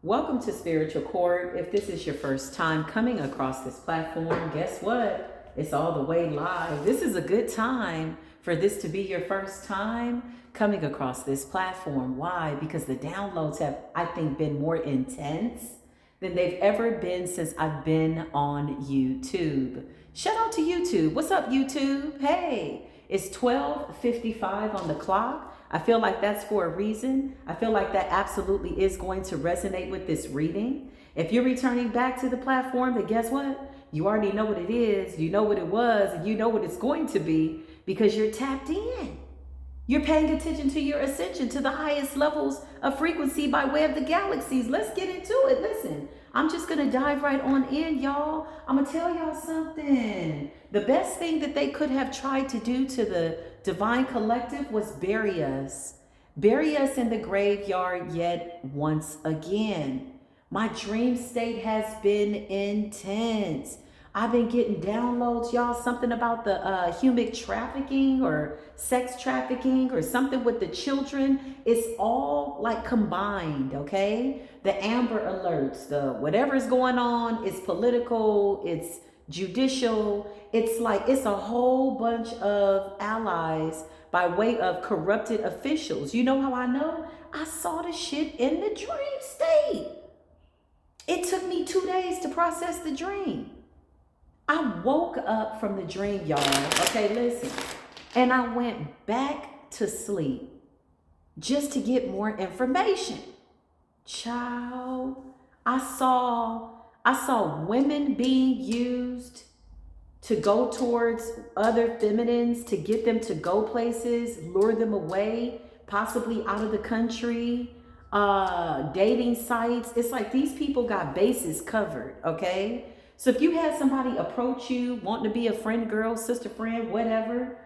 Welcome to Spiritual Court. If this is your first time coming across this platform, guess what? It's all the way live. This is a good time for this to be your first time coming across this platform. Why? Because the downloads have, I think, been more intense than they've ever been since I've been on YouTube. Shout out to YouTube. What's up, YouTube? Hey, it's 12:55 on the clock. I feel like that's for a reason. I feel like that absolutely is going to resonate with this reading. If you're returning back to the platform, then guess what? You already know what it is, you know what it was, and you know what it's going to be because you're tapped in. You're paying attention to your ascension to the highest levels of frequency by way of the galaxies. Let's get into it. Listen, I'm just going to dive right on in, y'all. I'm going to tell y'all something. The best thing that they could have tried to do to the Divine Collective was bury us. Bury us in the graveyard yet once again. My dream state has been intense. I've been getting downloads, y'all, something about the human trafficking or sex trafficking or something with the children. It's all like combined, okay? The Amber Alerts, the whatever's going on, it's political, it's judicial. It's like it's a whole bunch of allies by way of corrupted officials. You know how I know? I saw the shit in the dream state. It took me 2 days to process the dream. I woke up from the dream, y'all. Okay, listen. And I went back to sleep just to get more information. Child, I saw women being used to go towards other feminines, to get them to go places, lure them away, possibly out of the country, dating sites. It's like these people got bases covered, okay? So if you had somebody approach you, wanting to be a friend, girl, sister, friend, whatever,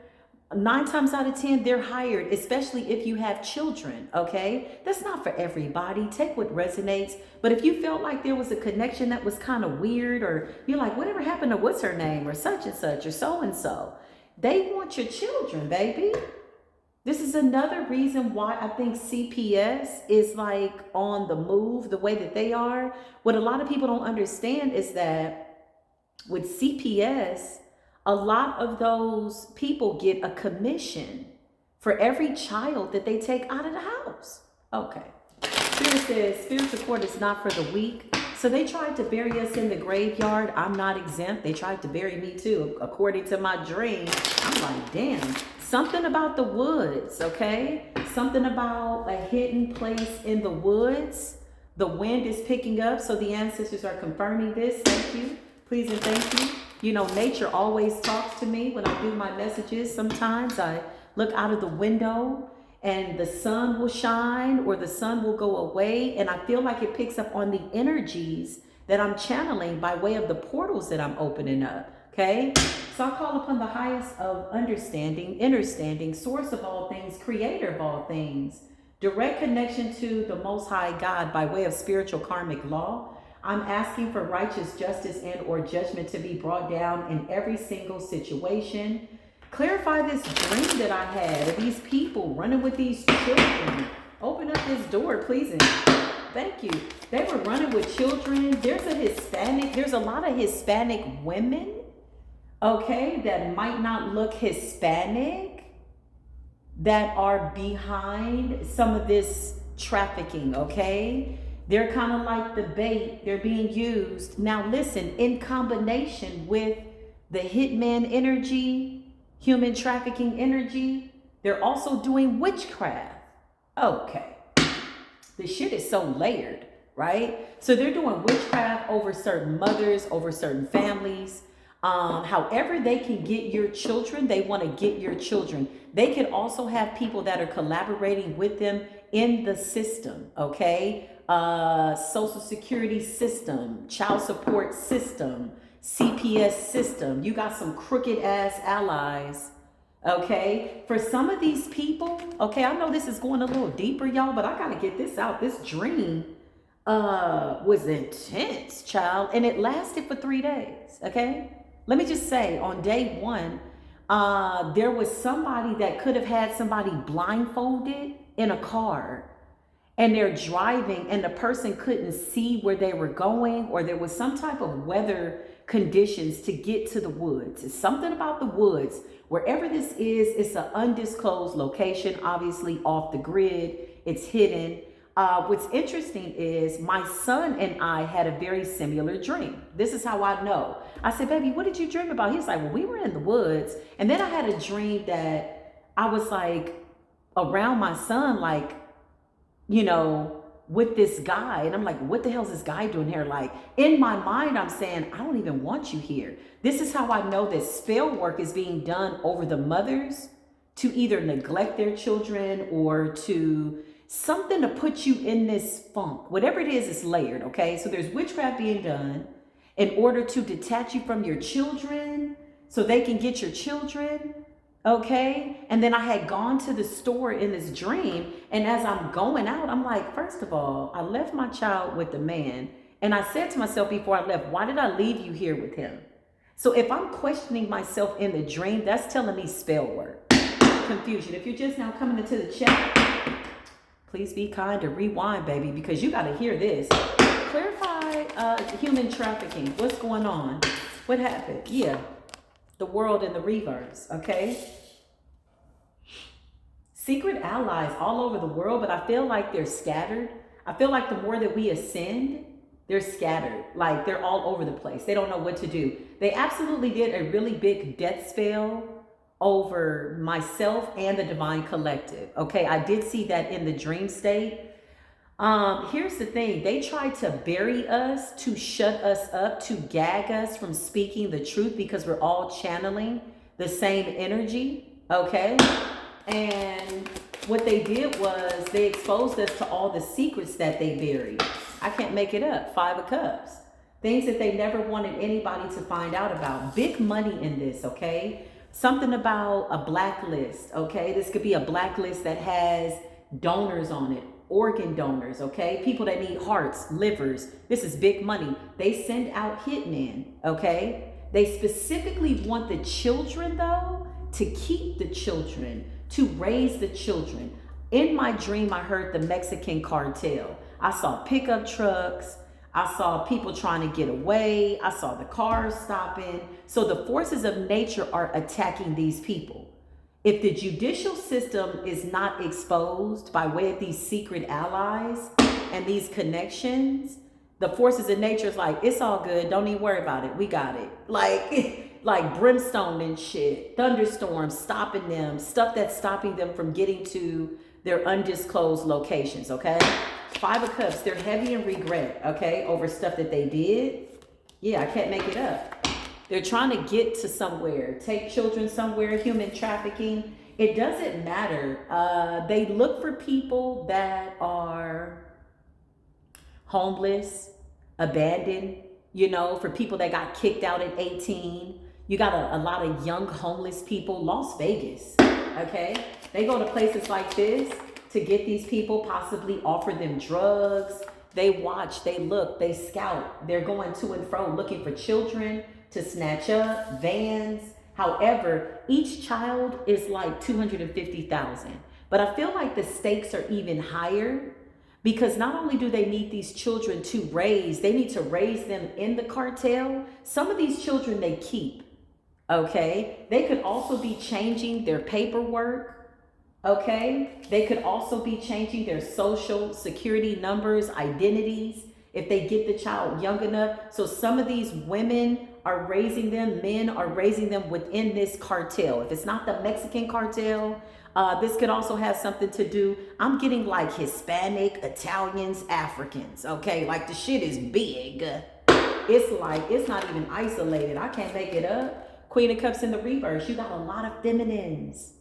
9 times out of 10, they're hired, especially if you have children, okay? That's not for everybody. Take what resonates. But if you felt like there was a connection that was kind of weird, or you're like, whatever happened to what's her name, or such and such, or so-and-so, they want your children, baby. This is another reason why I think CPS is like on the move the way that they are. What a lot of people don't understand is that with CPS, a lot of those people get a commission for every child that they take out of the house. Okay. Spirit says spiritual court is not for the weak. So they tried to bury us in the graveyard. I'm not exempt. They tried to bury me too, according to my dream. I'm like, damn. Something about the woods, okay? Something about a hidden place in the woods. The wind is picking up, so the ancestors are confirming this. Thank you. Please and thank you. You know, nature always talks to me when I do my messages. Sometimes I look out of the window and the sun will shine or the sun will go away, and I feel like it picks up on the energies that I'm channeling by way of the portals that I'm opening up. Okay, so I call upon the highest of understanding, understanding, source of all things, creator of all things, direct connection to the Most High God by way of spiritual karmic law. I'm asking for righteous justice and or judgment to be brought down in every single situation. Clarify this dream that I had of these people running with these children. Open up this door, please. Thank you. They were running with children. There's a lot of Hispanic women, okay, that might not look Hispanic, that are behind some of this trafficking, okay? They're kind of like the bait. They're being used. Now listen, in combination with the hitman energy, human trafficking energy, they're also doing witchcraft. Okay. The shit is so layered, right? So they're doing witchcraft over certain mothers, over certain families. However they can get your children, they want to get your children. They could also have people that are collaborating with them in the system, okay? Social security system, child support system, CPS system. You got some crooked ass allies, okay? For some of these people, okay, I know this is going a little deeper, y'all, but I got to get this out. This dream was intense, child, and it lasted for 3 days, okay? Let me just say, on day 1, there was somebody that could have had somebody blindfolded in a car, and they're driving and the person couldn't see where they were going, or there was some type of weather conditions to get to the woods. It's something about the woods. Wherever this is, it's an undisclosed location, obviously off the grid. It's hidden. What's interesting is my son and I had a very similar dream. This is how I know. I said, baby, what did you dream about? He's like, well, we were in the woods. And then I had a dream that I was like around my son, like, you know, with this guy. And I'm like, what the hell is this guy doing here? Like, in my mind, I'm saying, I don't even want you here. This is how I know that spell work is being done over the mothers to either neglect their children or to something to put you in this funk. Whatever it is, it's layered, okay? So there's witchcraft being done in order to detach you from your children so they can get your children. Okay. And then I had gone to the store in this dream. And as I'm going out, I'm like, first of all, I left my child with the man. And I said to myself before I left, why did I leave you here with him? So if I'm questioning myself in the dream, that's telling me spell work. Confusion. If you're just now coming into the chat, please be kind to rewind, baby, because you got to hear this. Clarify human trafficking. What's going on? What happened? Yeah. The world in the reverse, okay? Secret allies all over the world, but I feel like they're scattered. I feel like the more that we ascend, they're scattered. Like they're all over the place. They don't know what to do. They absolutely did a really big death spell over myself and the divine collective. Okay, I did see that in the dream state. Here's the thing. They tried to bury us, to shut us up, to gag us from speaking the truth because we're all channeling the same energy. Okay. And what they did was they exposed us to all the secrets that they buried. I can't make it up. 5 of Cups. Things that they never wanted anybody to find out about. Big money in this. Okay. Something about a blacklist. Okay. This could be a blacklist that has donors on it. Organ donors, okay? People that need hearts, livers. This is big money. They send out hitmen, okay? They specifically want the children, though, to keep the children, to raise the children. In my dream, I heard the Mexican cartel. I saw pickup trucks. I saw people trying to get away. I saw the cars stopping. So the forces of nature are attacking these people. If the judicial system is not exposed by way of these secret allies and these connections, the forces of nature is like, it's all good. Don't even worry about it. We got it. Like brimstone and shit, thunderstorms stopping them, stuff that's stopping them from getting to their undisclosed locations, okay? 5 of Cups, they're heavy in regret, okay, over stuff that they did. Yeah, I can't make it up. They're trying to get to somewhere, take children somewhere, human trafficking. It doesn't matter. They look for people that are homeless, abandoned, you know, for people that got kicked out at 18. You got a lot of young homeless people. Las Vegas, okay? They go to places like this to get these people, possibly offer them drugs. They watch, they look, they scout. They're going to and fro looking for children to snatch up, vans. However, each child is like 250,000. But I feel like the stakes are even higher because not only do they need these children to raise, they need to raise them in the cartel. Some of these children they keep, okay? They could also be changing their paperwork, okay? They could also be changing their social security numbers, identities, if they get the child young enough. So some of these women are raising them, men are raising them within this cartel. If it's not the Mexican cartel, this could also have something to do. I'm getting like Hispanic, Italians, Africans, okay? Like the shit is big. It's like, it's not even isolated. I can't make it up. Queen of Cups in the reverse. You got a lot of feminines.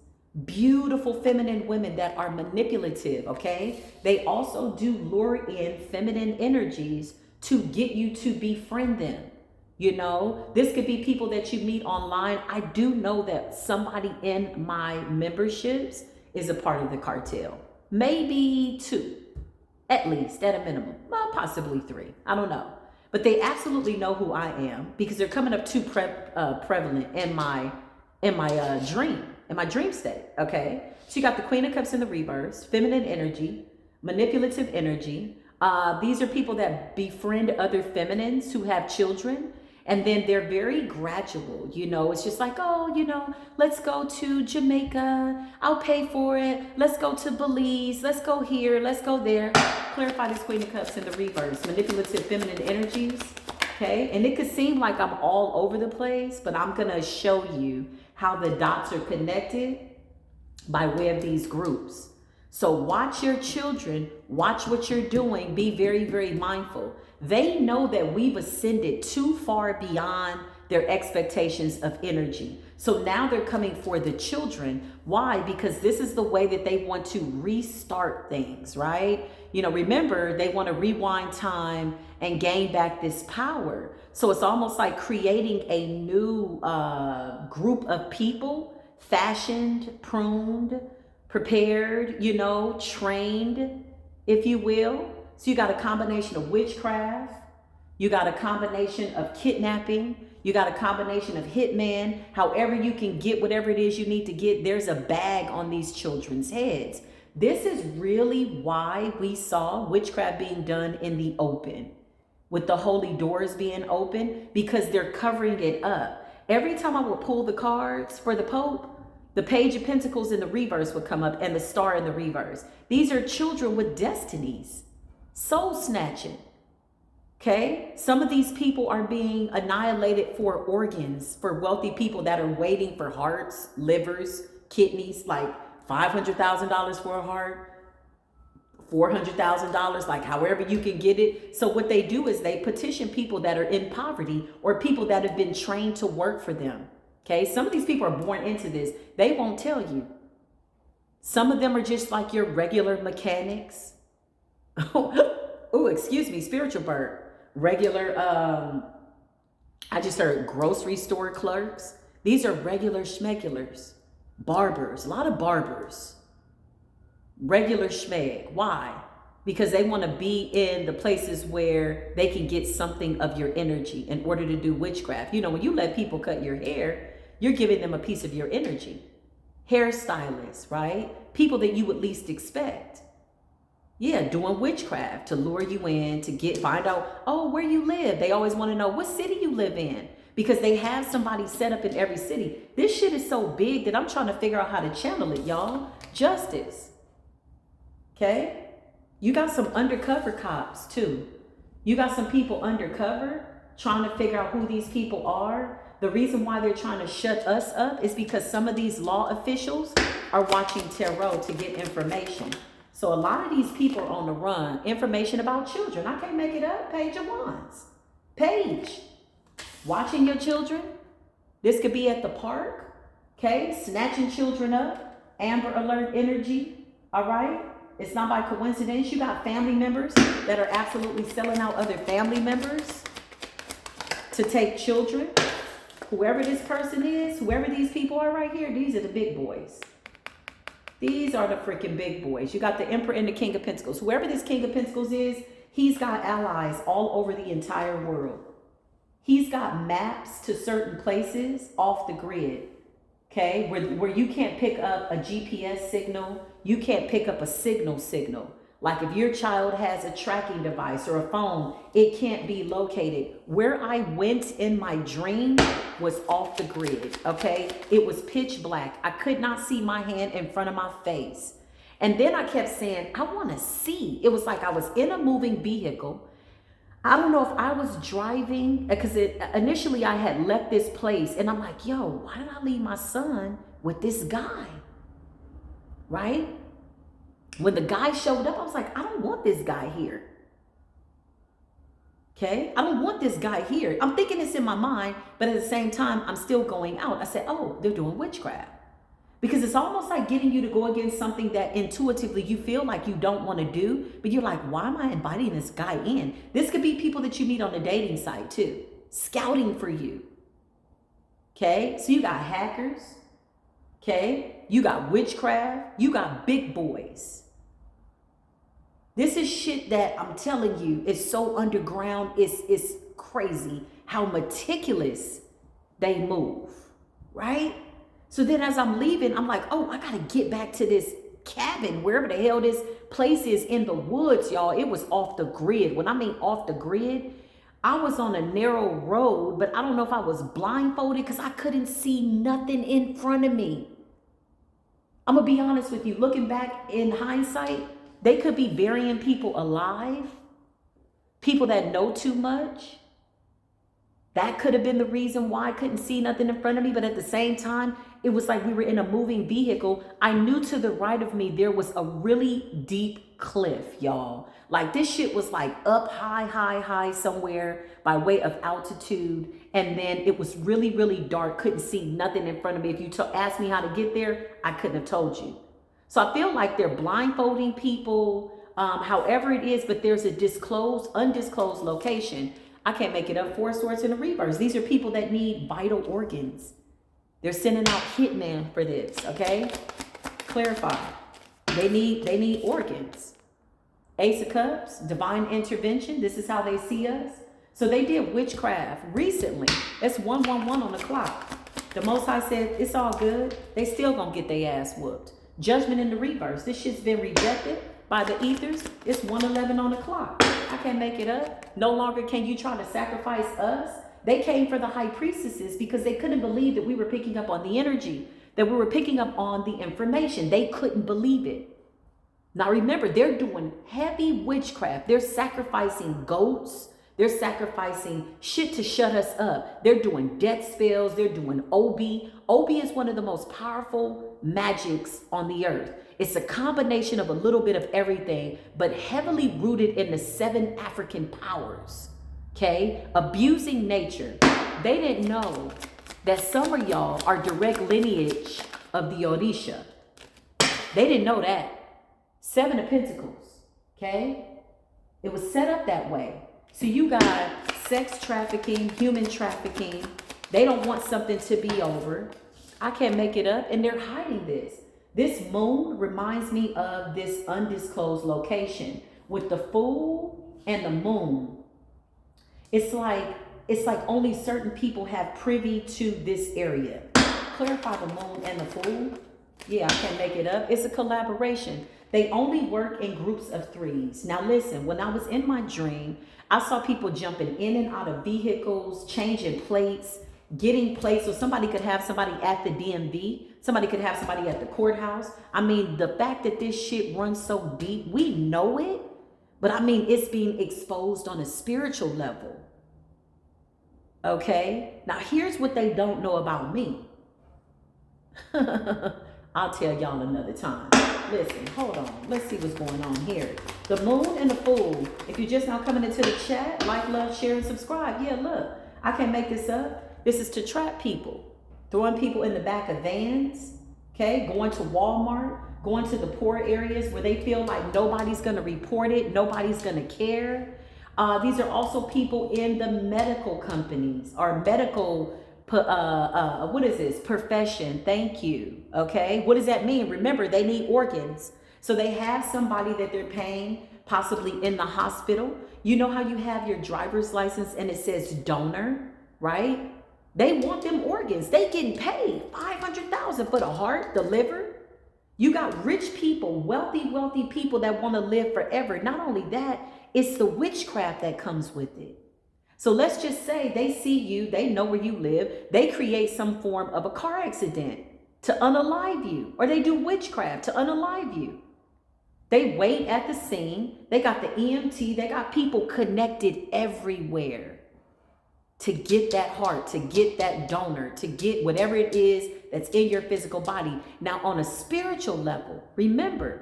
Beautiful feminine women that are manipulative, okay? They also do lure in feminine energies to get you to befriend them. You know, this could be people that you meet online. I do know that somebody in my memberships is a part of the cartel. Maybe 2, at least, at a minimum. Well, possibly 3. I don't know. But they absolutely know who I am because they're coming up too prevalent in my dream state, okay? So you got the Queen of Cups in the reverse, feminine energy. manipulative energy. These are people that befriend other feminines who have children. And then they're very gradual, it's just like, oh, let's go to Jamaica. I'll pay for it. Let's go to Belize. Let's go here. Let's go there. Clarify this Queen of Cups in the reverse. Manipulative feminine energies. Okay. And it could seem like I'm all over the place, but I'm going to show you how the dots are connected by way of these groups. So watch your children, watch what you're doing, be very, very mindful. They know that we've ascended too far beyond their expectations of energy. So now they're coming for the children. Why? Because this is the way that they want to restart things, right? Remember, they want to rewind time and gain back this power. So it's almost like creating a new group of people, fashioned, pruned, prepared, trained, if you will. So you got a combination of witchcraft, you got a combination of kidnapping, you got a combination of hitman. However you can get whatever it is you need to get, there's a bag on these children's heads. This is really why we saw witchcraft being done in the open, with the holy doors being open, because they're covering it up. Every time I would pull the cards for the Pope, the Page of Pentacles in the reverse would come up and the Star in the reverse. These are children with destinies, soul snatching. Okay, some of these people are being annihilated for organs, for wealthy people that are waiting for hearts, livers, kidneys, like $500,000 for a heart, $400,000, like however you can get it. So what they do is they petition people that are in poverty or people that have been trained to work for them. Okay, some of these people are born into this. They won't tell you. Some of them are just like your regular mechanics. Oh, excuse me, spiritual bird. Regular, I just heard grocery store clerks. These are regular schmegulars. Barbers, a lot of barbers. Regular schmeg. Why? Because they want to be in the places where they can get something of your energy in order to do witchcraft. When you let people cut your hair, you're giving them a piece of your energy. Hairstylists, right? People that you would least expect. Yeah, doing witchcraft to lure you in, to find out, oh, where you live. They always want to know what city you live in, because they have somebody set up in every city. This shit is so big that I'm trying to figure out how to channel it, y'all. Justice. Okay? You got some undercover cops too. You got some people undercover trying to figure out who these people are. The reason why they're trying to shut us up is because some of these law officials are watching tarot to get information. So a lot of these people are on the run. Information about children. I can't make it up. Page of Wands. Page. Watching your children. This could be at the park. Okay. Snatching children up. Amber Alert energy. All right. It's not by coincidence. You got family members that are absolutely selling out other family members to take children. Whoever this person is, whoever these people are right here, these are the big boys. These are the freaking big boys. You got the Emperor and the King of Pentacles. Whoever this King of Pentacles is, he's got allies all over the entire world. He's got maps to certain places off the grid. Okay, where you can't pick up a GPS signal, you can't pick up a signal. Like if your child has a tracking device or a phone, it can't be located. Where I went in my dream was off the grid, okay? It was pitch black. I could not see my hand in front of my face. And then I kept saying, I want to see. It was like I was in a moving vehicle. I don't know if I was driving, because initially I had left this place and I'm like, yo, why did I leave my son with this guy? Right? When the guy showed up, I was like, I don't want this guy here. Okay? I don't want this guy here. I'm thinking it's in my mind, but at the same time, I'm still going out. I said, oh, they're doing witchcraft. Because it's almost like getting you to go against something that intuitively you feel like you don't want to do, but you're like, why am I inviting this guy in? This could be people that you meet on a dating site too, scouting for you. Okay? So you got hackers. Okay? You got witchcraft. You got big boys. This is shit that I'm telling you is so underground. It's crazy how meticulous they move, right? So then as I'm leaving, I'm like, oh, I got to get back to this cabin, wherever the hell this places in the woods, y'all. It was off the grid. When I mean off the grid, I was on a narrow road, but I don't know if I was blindfolded because I couldn't see nothing in front of me. I'm going to be honest with you. Looking back in hindsight, they could be burying people alive, people that know too much. That could have been the reason why I couldn't see nothing in front of me. But at the same time, it was like we were in a moving vehicle. I knew to the right of me, there was a really deep cliff, y'all. Like this shit was like up high somewhere by way of altitude. And then it was really, really dark. Couldn't see nothing in front of me. If you asked me how to get there, I couldn't have told you. So I feel like they're blindfolding people, however it is, but there's a undisclosed location. I can't make it up. 4 swords in the reverse. These are people that need vital organs. They're sending out hitmen for this, okay? Clarify. They need organs. Ace of Cups, divine intervention. This is how they see us. So they did witchcraft recently. That's 111 on the clock. The Most High said, it's all good. They still gonna get their ass whooped. Judgment in the reverse. This shit's been rejected by the ethers. It's 111 on the clock. I can't make it up. No longer can you try to sacrifice us. They came for the high priestesses because they couldn't believe that we were picking up on the energy, that we were picking up on the information. They couldn't believe it. Now remember, they're doing heavy witchcraft. They're sacrificing goats. They're sacrificing shit to shut us up. They're doing death spells. They're doing Obi. Obi is one of the most powerful magics on the earth. It's a combination of a little bit of everything, but heavily rooted in the 7 African powers, okay? Abusing nature. They didn't know that some of y'all are direct lineage of the Orisha. They didn't know that. 7 of Pentacles, okay? It was set up that way. So you got sex trafficking, human trafficking. They don't want something to be over. I can't make it up, and they're hiding this. This moon reminds me of this undisclosed location with the Fool and the moon. It's like only certain people have privy to this area. Clarify the moon and the Fool. Yeah, I can't make it up. It's a collaboration. They only work in groups of 3s. Now listen, when I was in my dream, I saw people jumping in and out of vehicles, changing plates, getting plates. So somebody could have somebody at the DMV. Somebody could have somebody at the courthouse. I mean, the fact that this shit runs so deep, we know it. But I mean, it's being exposed on a spiritual level. Okay? Now, here's what they don't know about me. I'll tell y'all another time. Listen, hold on. Let's see what's going on here. The moon and the Fool. If you're just now coming into the chat, like, love, share, and subscribe. Yeah, look. I can't make this up. This is to trap people. Throwing people in the back of vans. Okay? Going to Walmart. Going to the poor areas where they feel like nobody's going to report it. Nobody's going to care. These are also people in the medical companies or medical what is this? Profession. Thank you. Okay. What does that mean? Remember, they need organs. So they have somebody that they're paying, possibly in the hospital. You know how you have your driver's license and it says donor, right? They want them organs. They getting paid $500,000 for the heart, the liver. You got rich people, wealthy people that want to live forever. Not only that, it's the witchcraft that comes with it. So let's just say they see you, they know where you live, they create some form of a car accident to unalive you, or they do witchcraft to unalive you. They wait at the scene, they got the EMT, they got people connected everywhere to get that heart, to get that donor, to get whatever it is that's in your physical body. Now on a spiritual level, remember,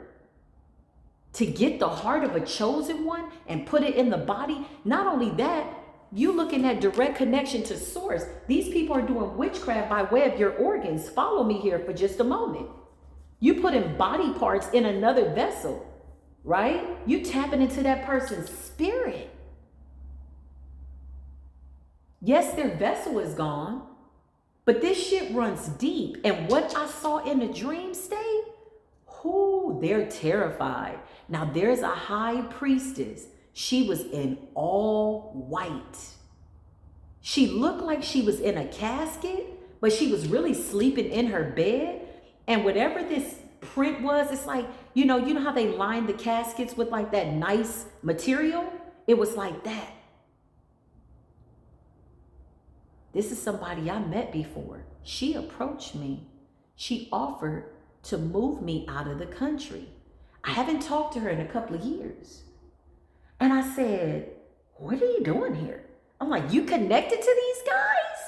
to get the heart of a chosen one and put it in the body, not only that, you looking at direct connection to source. These people are doing witchcraft by way of your organs. Follow me here for just a moment. You putting body parts in another vessel, right? You tapping into that person's spirit. Yes, their vessel is gone, but this shit runs deep. And what I saw in the dream state, they're terrified. Now there's a high priestess. She was in all white. She looked like she was in a casket, but she was really sleeping in her bed. And whatever this print was. It's like, you know how they lined the caskets with like that nice material? It was like that. This is somebody I met before. She approached me. She offered to move me out of the country. I haven't talked to her in a couple of years. And I said, what are you doing here? I'm like, you connected to these guys?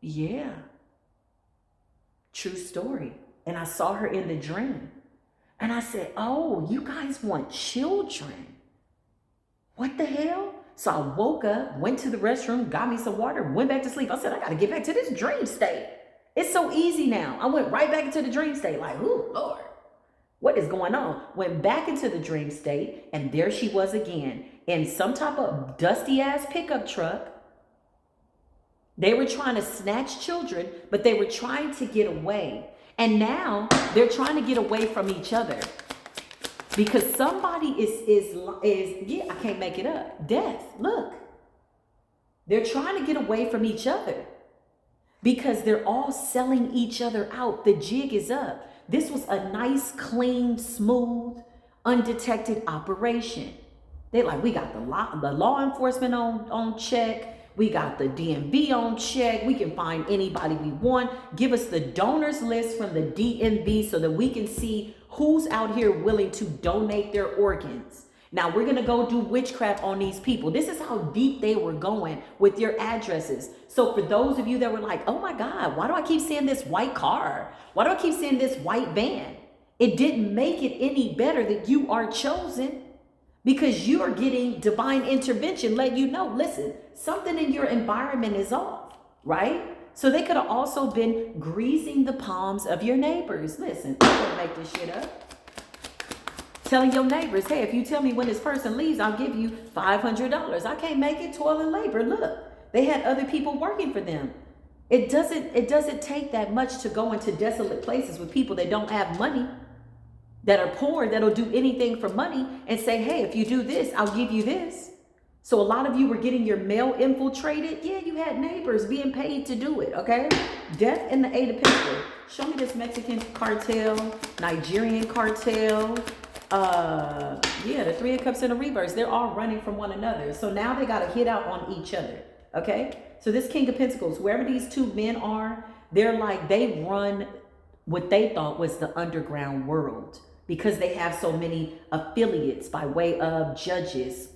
Yeah. True story. And I saw her in the dream. And I said, oh, you guys want children. What the hell? So I woke up, went to the restroom, got me some water, went back to sleep. I said, I got to get back to this dream state. It's so easy now. I went right back into the dream state like, oh, Lord, what is going on? Went back into the dream state, and there she was again in some type of dusty-ass pickup truck. They were trying to snatch children, but they were trying to get away. And now they're trying to get away from each other. Because somebody is yeah, I can't make it up. Death, look. They're trying to get away from each other because they're all selling each other out. The jig is up. This was a nice, clean, smooth, undetected operation. They're like, we got the law enforcement on check. We got the DMV on check. We can find anybody we want. Give us the donors list from the DMV so that we can see who's out here willing to donate their organs. Now we're going to go do witchcraft on these people. This is how deep they were going with their addresses. So for those of you that were like, oh my God, why do I keep seeing this white car? Why do I keep seeing this white van? It didn't make it any better that you are chosen, because you are getting divine intervention, let you know, listen, something in your environment is off, right? So they could have also been greasing the palms of your neighbors. Listen, I can't make this shit up. Telling your neighbors, hey, if you tell me when this person leaves, I'll give you $500. I can't make it, toil and labor. Look, they had other people working for them. It doesn't take that much to go into desolate places with people that don't have money, that are poor, that'll do anything for money and say, hey, if you do this, I'll give you this. So a lot of you were getting your mail infiltrated. Yeah, you had neighbors being paid to do it, okay? Death and the Eight of Pentacles. Show me this Mexican cartel, Nigerian cartel. Yeah, the Three of Cups in the reverse. They're all running from one another. So now they got to hit out on each other, okay? So this King of Pentacles, whoever these two men are, they're like, they run what they thought was the underground world, because they have so many affiliates by way of judges,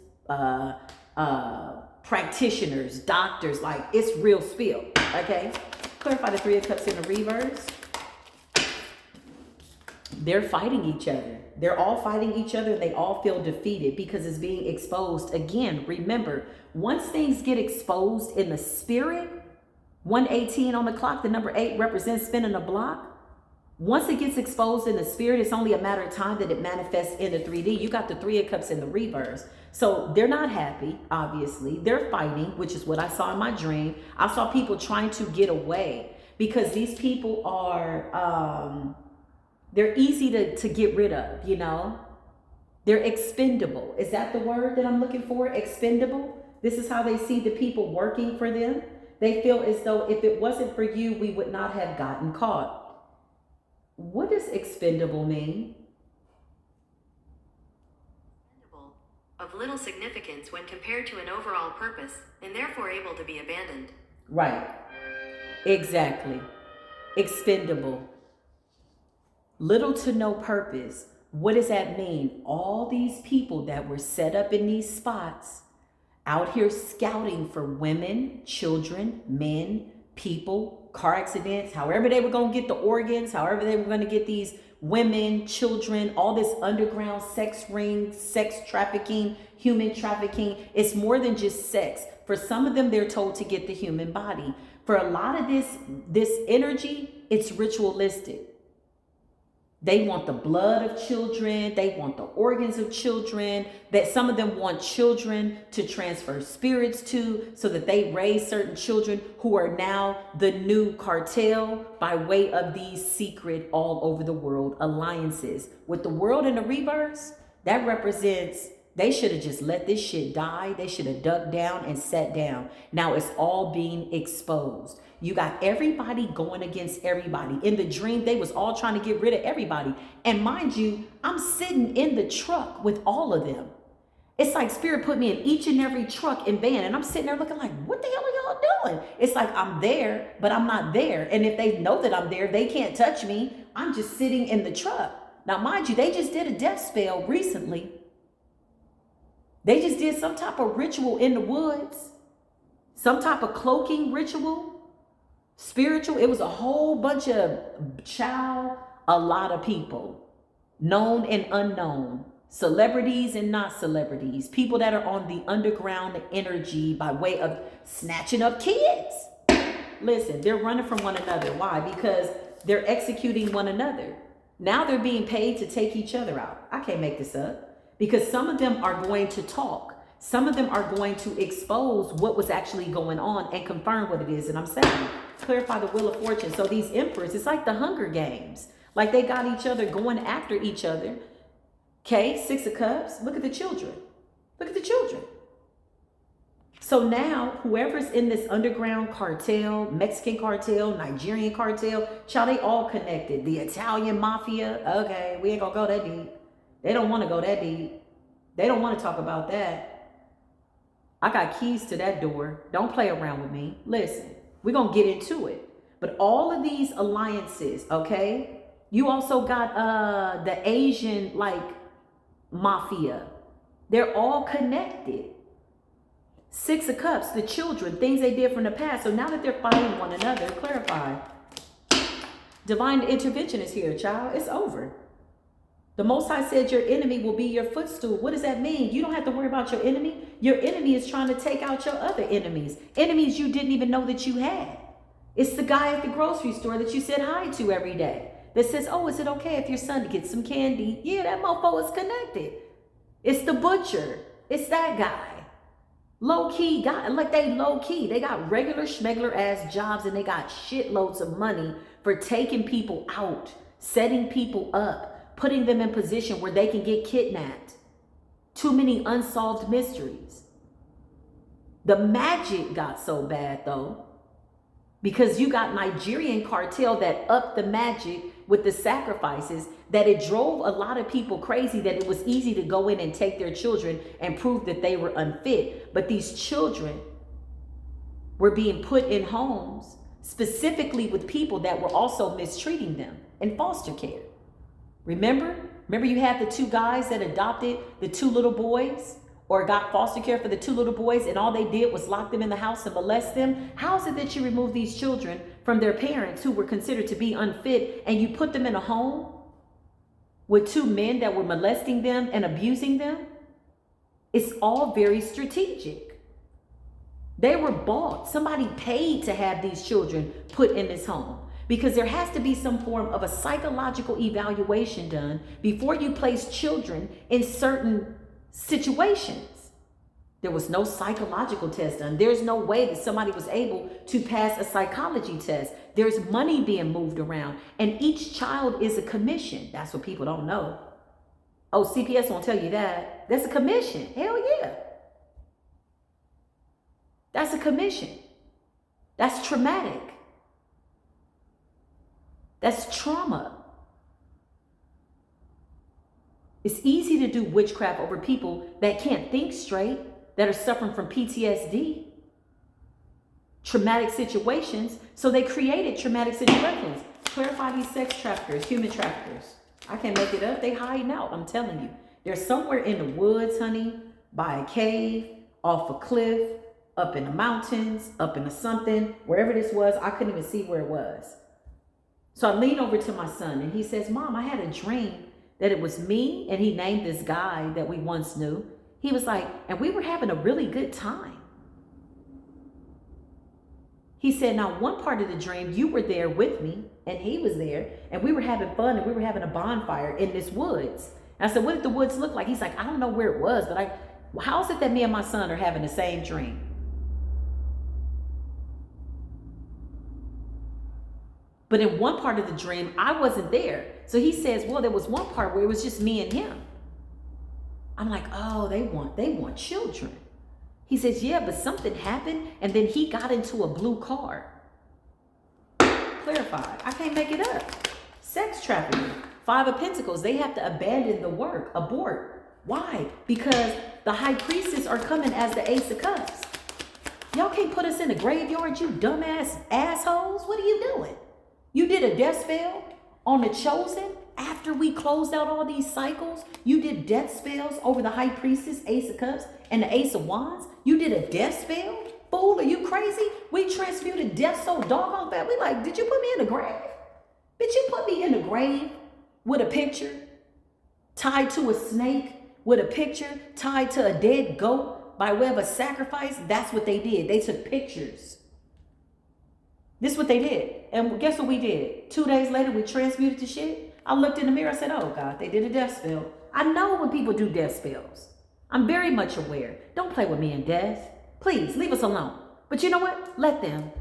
practitioners, doctors. Like, it's real spill, okay? Clarify the Three of Cups in the reverse. They're fighting each other. They're all fighting each other. They all feel defeated because it's being exposed. Again, remember, once things get exposed in the spirit, 118 on the clock, the number 8 represents spinning a block. Once it gets exposed in the spirit, it's only a matter of time that it manifests in the 3D. You got the Three of Cups in the reverse. So they're not happy, obviously. They're fighting, which is what I saw in my dream. I saw people trying to get away because these people are, they're easy to get rid of, you know. They're expendable. Is that the word that I'm looking for? Expendable? This is how they see the people working for them. They feel as though if it wasn't for you, we would not have gotten caught. What does expendable mean? Expendable, of little significance when compared to an overall purpose, and therefore able to be abandoned. Right. Exactly. Expendable. Little to no purpose. What does that mean? All these people that were set up in these spots out here scouting for women, children, men, people, car accidents, however they were going to get the organs, however they were going to get these women, children, all this underground sex ring, sex trafficking, human trafficking. It's more than just sex. For some of them, they're told to get the human body. For a lot of this energy, it's ritualistic. They want the blood of children. They want the organs of children. That some of them want children to transfer spirits to, so that they raise certain children who are now the new cartel by way of these secret all over the world alliances. With the world in the reverse, that represents They should have just let this shit die. They should have ducked down and sat down. Now it's all being exposed. You got everybody going against everybody. In the dream, they was all trying to get rid of everybody. And mind you, I'm sitting in the truck with all of them. It's like Spirit put me in each and every truck and van, and I'm sitting there looking like, what the hell are y'all doing? It's like I'm there, but I'm not there. And if they know that I'm there, they can't touch me. I'm just sitting in the truck. Now, mind you, they just did a death spell recently. They just did some type of ritual in the woods, some type of cloaking ritual, spiritual. It was a whole bunch of a lot of people, known and unknown. Celebrities and not celebrities, people that are on the underground energy by way of snatching up kids. Listen, they're running from one another. Why? Because they're executing one another. Now they're being paid to take each other out. I can't make this up, because some of them are going to talk. Some of them are going to expose what was actually going on and confirm what it is. And I'm saying, clarify the wheel of fortune. So these emperors, it's like the Hunger Games. Like they got each other going after each other. Okay, 6 of Cups. Look at the children. Look at the children. So now, whoever's in this underground cartel, Mexican cartel, Nigerian cartel, child, they all connected. The Italian mafia. Okay, we ain't gonna go that deep. They don't want to go that deep. They don't want to talk about that. I got keys to that door. Don't play around with me. Listen, we're gonna get into it. But all of these alliances, okay? You also got the Asian, like, mafia. They're all connected. 6 of Cups, the children, things they did from the past. So now that they're fighting one another, clarify. Divine intervention is here, child. It's over. The Most High said your enemy will be your footstool. What does that mean? You don't have to worry about your enemy. Your enemy is trying to take out your other enemies. Enemies you didn't even know that you had. It's the guy at the grocery store that you said hi to every day. That says, oh, is it okay if your son gets some candy? Yeah, that mofo is connected. It's the butcher. It's that guy. Low-key guy. Like they low-key. They got regular schmegler ass jobs and they got shitloads of money for taking people out, setting people up, putting them in position where they can get kidnapped. Too many unsolved mysteries. The magic got so bad though, because you got Nigerian cartel that upped the magic with the sacrifices, that it drove a lot of people crazy, that it was easy to go in and take their children and prove that they were unfit. But these children were being put in homes specifically with people that were also mistreating them in foster care. Remember you had the 2 guys that adopted the 2 little boys, or got foster care for the 2 little boys, and all they did was lock them in the house and molest them? How is it that you remove these children from their parents who were considered to be unfit, and you put them in a home with 2 men that were molesting them and abusing them? It's all very strategic. They were bought. Somebody paid to have these children put in this home, because there has to be some form of a psychological evaluation done before you place children in certain situations. There was no psychological test done. There's no way that somebody was able to pass a psychology test. There's money being moved around, and each child is a commission. That's what people don't know. Oh, CPS won't tell you that. That's a commission. Hell yeah. That's a commission. That's traumatic. That's trauma. It's easy to do witchcraft over people that can't think straight, that are suffering from PTSD, traumatic situations. So they created traumatic situations. Clarify these sex traffickers, human traffickers. I can't make it up. They hiding out. I'm telling you. They're somewhere in the woods, honey, by a cave, off a cliff, up in the mountains, up into something. Wherever this was, I couldn't even see where it was. So I lean over to my son and he says, Mom, I had a dream that it was me, and he named this guy that we once knew. He was like, and we were having a really good time. He said, now one part of the dream, you were there with me and he was there, and we were having fun and we were having a bonfire in this woods. And I said, what did the woods look like? He's like, I don't know where it was, but how is it that me and my son are having the same dream? But in one part of the dream, I wasn't there. So he says, well, there was one part where it was just me and him. I'm like, oh, they want children. He says, yeah, but something happened and then he got into a blue car. Clarify. I can't make it up. Sex trafficking. 5 of Pentacles. They have to abandon the work. Abort. Why? Because the high priestess are coming as the Ace of Cups. Y'all can't put us in the graveyard, you dumbass assholes. What are you doing? You did a death spell on the chosen after we closed out all these cycles. You did death spells over the high priestess, Ace of Cups, and the Ace of Wands. You did a death spell? Fool, are you crazy? We transmuted death so doggone bad. We like, did you put me in the grave? Did you put me in the grave with a picture tied to a snake, with a picture tied to a dead goat by way of a sacrifice? That's what they did. They took pictures. This is what they did. And guess what we did? 2 days later, we transmuted the shit. I looked in the mirror, I said, oh God, they did a death spell. I know when people do death spells. I'm very much aware. Don't play with me in death. Please, leave us alone. But you know what? Let them.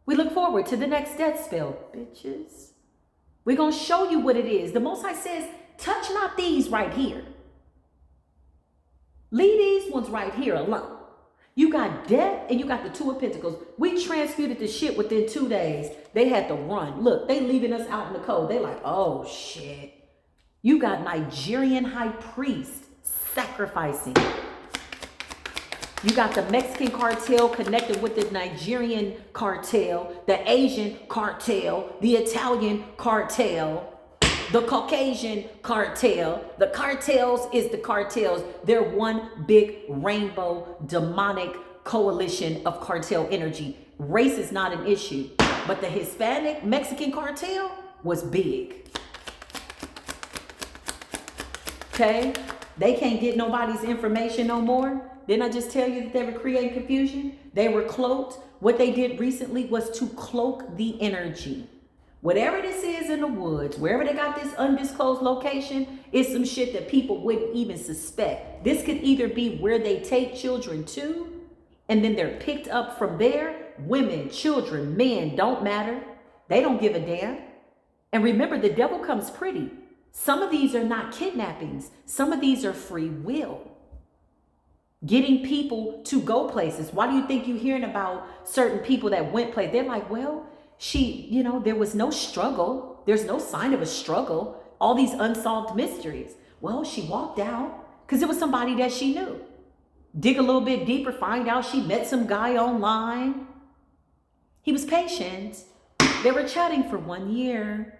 We look forward to the next death spell, bitches. We're going to show you what it is. The Most High says, touch not these right here. Leave these ones right here alone. You got death and you got the 2 of Pentacles. We transmuted the shit within 2 days. They had to run. Look, they leaving us out in the cold. They like, oh shit. You got Nigerian high priest sacrificing. You got the Mexican cartel connected with the Nigerian cartel, the Asian cartel, the Italian cartel, the Caucasian cartel. The cartels is the cartels. They're one big rainbow demonic coalition of cartel energy. Race is not an issue, but the Hispanic Mexican cartel was big. Okay? They can't get nobody's information no more. Didn't I just tell you that they were creating confusion? They were cloaked. What they did recently was to cloak the energy. Whatever this is in the woods, wherever they got this undisclosed location, is some shit that people wouldn't even suspect. This could either be where they take children to, and then they're picked up from there. Women, children, men, don't matter. They don't give a damn. And remember, the devil comes pretty. Some of these are not kidnappings. Some of these are free will. Getting people to go places. Why do you think you're hearing about certain people that went places? They're like, well, there was no struggle. There's no sign of a struggle. All these unsolved mysteries. Well, she walked out because it was somebody that she knew. Dig a little bit deeper, find out she met some guy online. He was patient. They were chatting for 1 year.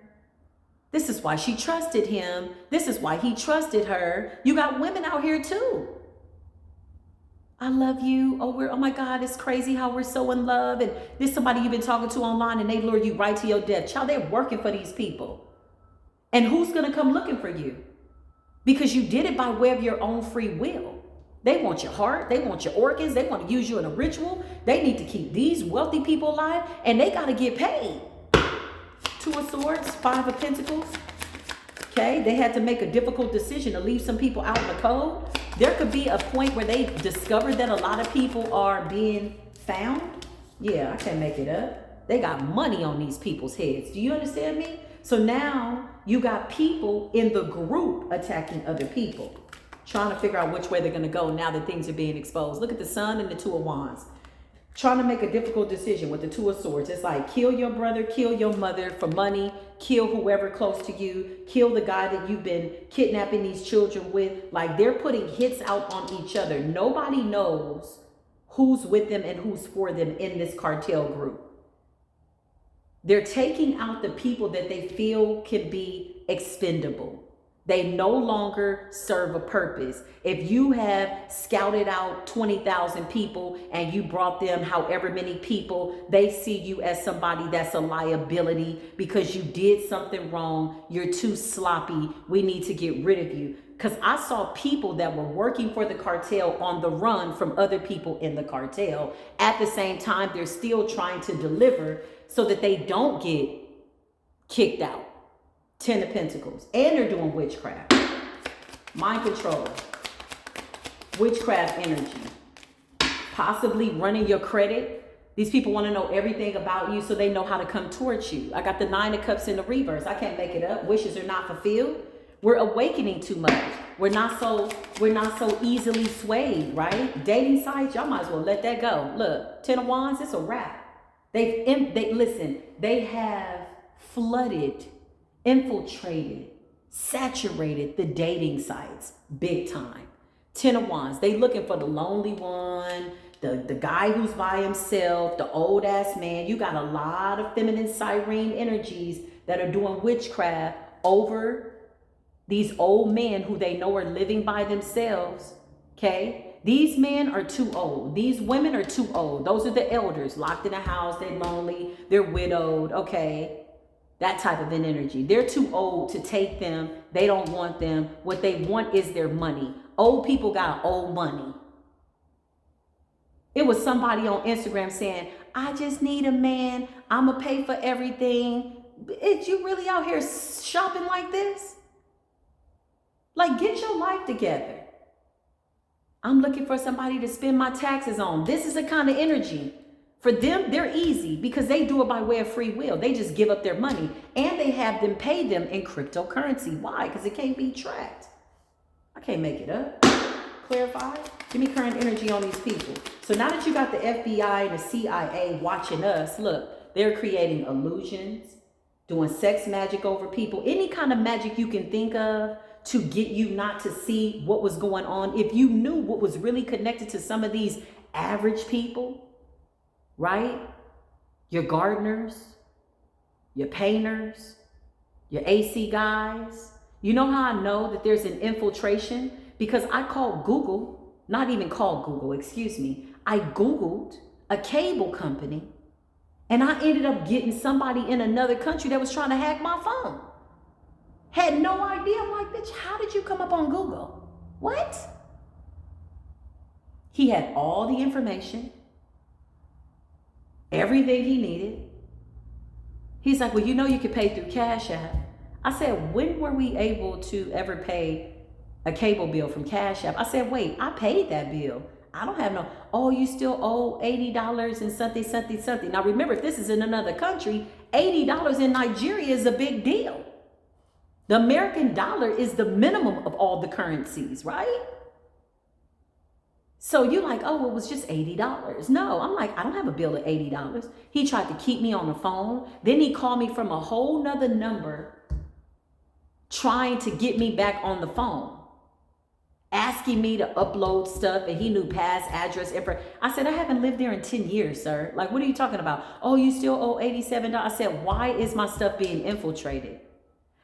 This is why she trusted him. This is why he trusted her. You got women out here too. I love you. Oh my God, it's crazy how we're so in love. And this somebody you've been talking to online and they lure you right to your death. Child, they're working for these people. And who's going to come looking for you? Because you did it by way of your own free will. They want your heart. They want your organs. They want to use you in a ritual. They need to keep these wealthy people alive and they got to get paid. 2 of Swords, 5 of Pentacles. Okay, they had to make a difficult decision to leave some people out in the cold. There could be a point where they discovered that a lot of people are being found. Yeah, I can't make it up. They got money on these people's heads. Do you understand me? So now you got people in the group attacking other people, trying to figure out which way they're going to go now that things are being exposed. Look at the Sun and the 2 of Wands. Trying to make a difficult decision with the 2 of Swords. It's like kill your brother, kill your mother for money, kill whoever close to you, kill the guy that you've been kidnapping these children with. Like they're putting hits out on each other. Nobody knows who's with them and who's for them in this cartel group. They're taking out the people that they feel can be expendable. They no longer serve a purpose. If you have scouted out 20,000 people and you brought them however many people, they see you as somebody that's a liability because you did something wrong. You're too sloppy. We need to get rid of you. Because I saw people that were working for the cartel on the run from other people in the cartel. At the same time, they're still trying to deliver so that they don't get kicked out. 10 of Pentacles. And they're doing witchcraft. Mind control. Witchcraft energy. Possibly running your credit. These people want to know everything about you so they know how to come towards you. I got the 9 of Cups in the reverse. I can't make it up. Wishes are not fulfilled. We're awakening too much. We're not so easily swayed, right? Dating sites, y'all might as well let that go. Look, 10 of Wands, it's a wrap. They have flooded, infiltrated, saturated the dating sites big time. 10 of Wands, they looking for the lonely one, the guy who's by himself, the old ass man. You got a lot of feminine siren energies that are doing witchcraft over these old men who they know are living by themselves. Okay, these men are too old. These women are too old. Those are the elders locked in a house. They're lonely. They're widowed. Okay, that type of an energy. They're too old to take them. They don't want them. What they want is their money. Old people got old money. It was somebody on Instagram saying, I just need a man. I'm going to pay for everything. Is you really out here shopping like this? Like, get your life together. I'm looking for somebody to spend my taxes on. This is the kind of energy. For them, they're easy because they do it by way of free will. They just give up their money and they have them pay them in cryptocurrency. Why? Because it can't be tracked. I can't make it up. Clarify. Give me current energy on these people. So now that you got the FBI and the CIA watching us, look, they're creating illusions, doing sex magic over people, any kind of magic you can think of to get you not to see what was going on. If you knew what was really connected to some of these average people, right? Your gardeners, your painters, your AC guys. You know how I know that there's an infiltration? Because I called Google, not even called Google, excuse me. I Googled a cable company and I ended up getting somebody in another country that was trying to hack my phone. Had no idea. I'm like, bitch, how did you come up on Google? What? He had all the information, everything he needed. He's like, well, you know, you could pay through Cash App. I said, when were we able to ever pay a cable bill from Cash App? I said, wait, I paid that bill. I don't have no, oh, you still owe $80 and something, something, something. Now remember, if this is in another country, $80 in Nigeria is a big deal. The American dollar is the minimum of all the currencies, right? So you're like, oh, it was just $80. No, I'm like, I don't have a bill of $80. He tried to keep me on the phone. Then he called me from a whole nother number trying to get me back on the phone, asking me to upload stuff, and he knew past address info. I said, I haven't lived there in 10 years, sir. Like, what are you talking about? Oh, you still owe $87. I said, why is my stuff being infiltrated?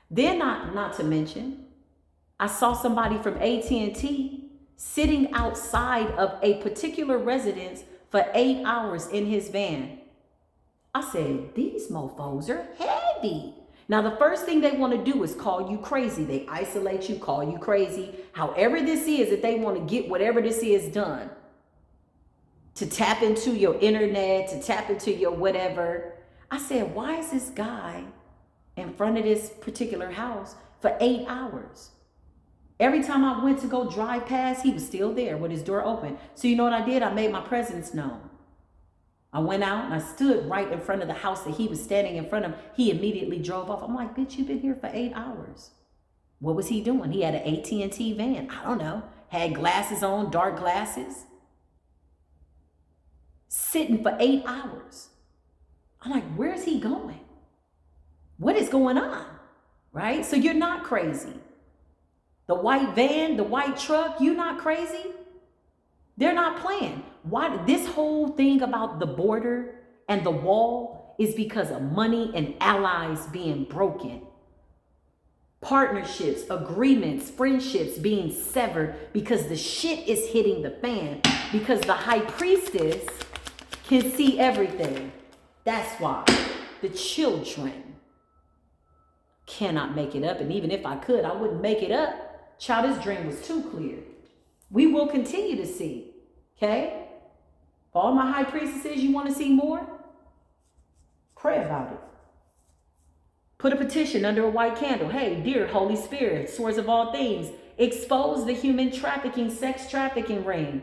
Then not to mention, I saw somebody from AT&T sitting outside of a particular residence for 8 hours in his van. I said, these mofos are heavy. Now, the first thing they want to do is call you crazy. They isolate you, call you crazy. However this is, that they want to get whatever this is done. To tap into your internet, to tap into your whatever. I said, why is this guy in front of this particular house for 8 hours? Every time I went to go drive past, he was still there with his door open. So you know what I did? I made my presence known. I went out and I stood right in front of the house that he was standing in front of. He immediately drove off. I'm like, bitch, you've been here for 8 hours. What was he doing? He had an AT&T van. I don't know. Had glasses on, dark glasses. Sitting for 8 hours. I'm like, where's he going? What is going on? Right? So you're not crazy. The white van, the white truck, you're not crazy. They're not playing. Why? This whole thing about the border and the wall is because of money and allies being broken. Partnerships, agreements, friendships being severed because the shit is hitting the fan. Because the high priestess can see everything. That's why the children cannot make it up. And even if I could, I wouldn't make it up. Child, this dream was too clear. We will continue to see. Okay? For all my high priestesses, you want to see more? Pray about it. Put a petition under a white candle. Hey, dear Holy Spirit, source of all things, expose the human trafficking, sex trafficking ring.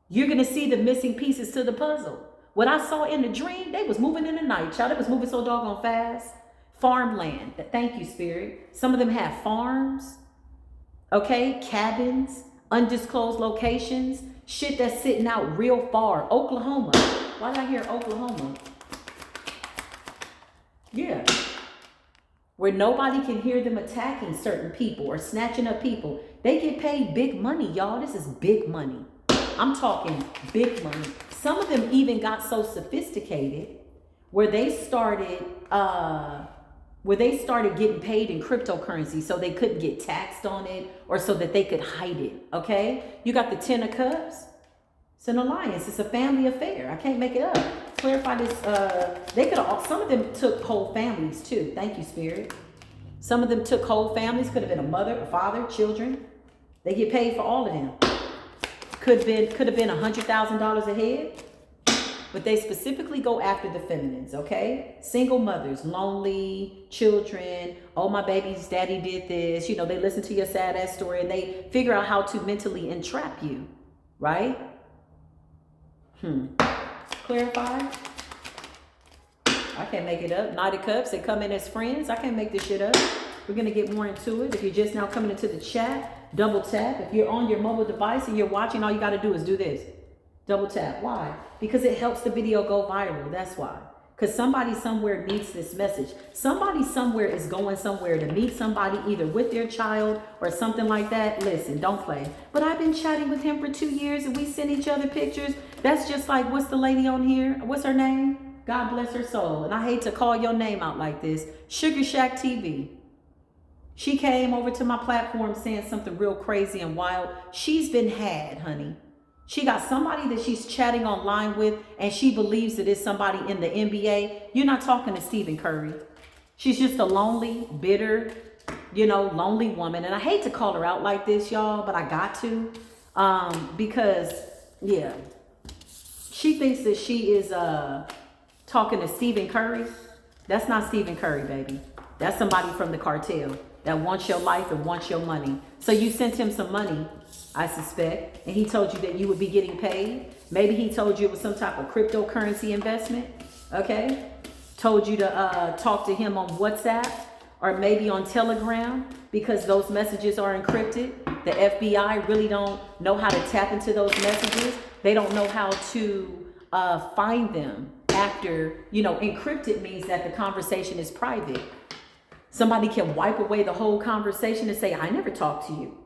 You're going to see the missing pieces to the puzzle. What I saw in the dream, they was moving in the night, child. It was moving so doggone fast. farmland. Thank you, Spirit. Some of them have farms, okay, cabins, undisclosed locations, shit that's sitting out real far. Oklahoma. Why did I hear Oklahoma? Yeah. Where nobody can hear them attacking certain people or snatching up people. They get paid big money, y'all. This is big money. I'm talking big money. Some of them even got so sophisticated where they started getting paid in cryptocurrency so they couldn't get taxed on it or so that they could hide it. Okay? You got the Ten of Cups. It's an alliance. It's a family affair. I can't make it up. Clarify this. Some of them took whole families too. Thank you, Spirit. Some of them took whole families. Could have been a mother, a father, children. They get paid for all of them. Could have been $100,000 a head. But they specifically go after the feminines, okay? Single mothers, lonely, children. Oh, my baby's daddy did this. You know, they listen to your sad ass story and they figure out how to mentally entrap you, right? Clarify? I can't make it up. Knight of Cups, they come in as friends. I can't make this shit up. We're going to get more into it. If you're just now coming into the chat, double tap. If you're on your mobile device and you're watching, all you got to do is do this. Double tap. Why? Because it helps the video go viral. That's why. Because somebody somewhere needs this message. Somebody somewhere is going somewhere to meet somebody either with their child or something like that. Listen, don't play. But I've been chatting with him for 2 years and we send each other pictures. That's just like, what's the lady on here? What's her name? God bless her soul. And I hate to call your name out like this. Sugar Shack TV. She came over to my platform saying something real crazy and wild. She's been had, honey. She got somebody that she's chatting online with and she believes that it's somebody in the NBA. You're not talking to Stephen Curry. She's just a lonely, bitter, lonely woman. And I hate to call her out like this, y'all, but I got to. Because, yeah, she thinks that she is talking to Stephen Curry. That's not Stephen Curry, baby. That's somebody from the cartel that wants your life and wants your money. So you sent him some money, I suspect, and he told you that you would be getting paid. Maybe he told you it was some type of cryptocurrency investment, okay? Told you to talk to him on WhatsApp or maybe on Telegram because those messages are encrypted. The FBI really don't know how to tap into those messages. They don't know how to find them after, encrypted means that the conversation is private. Somebody can wipe away the whole conversation and say, I never talked to you.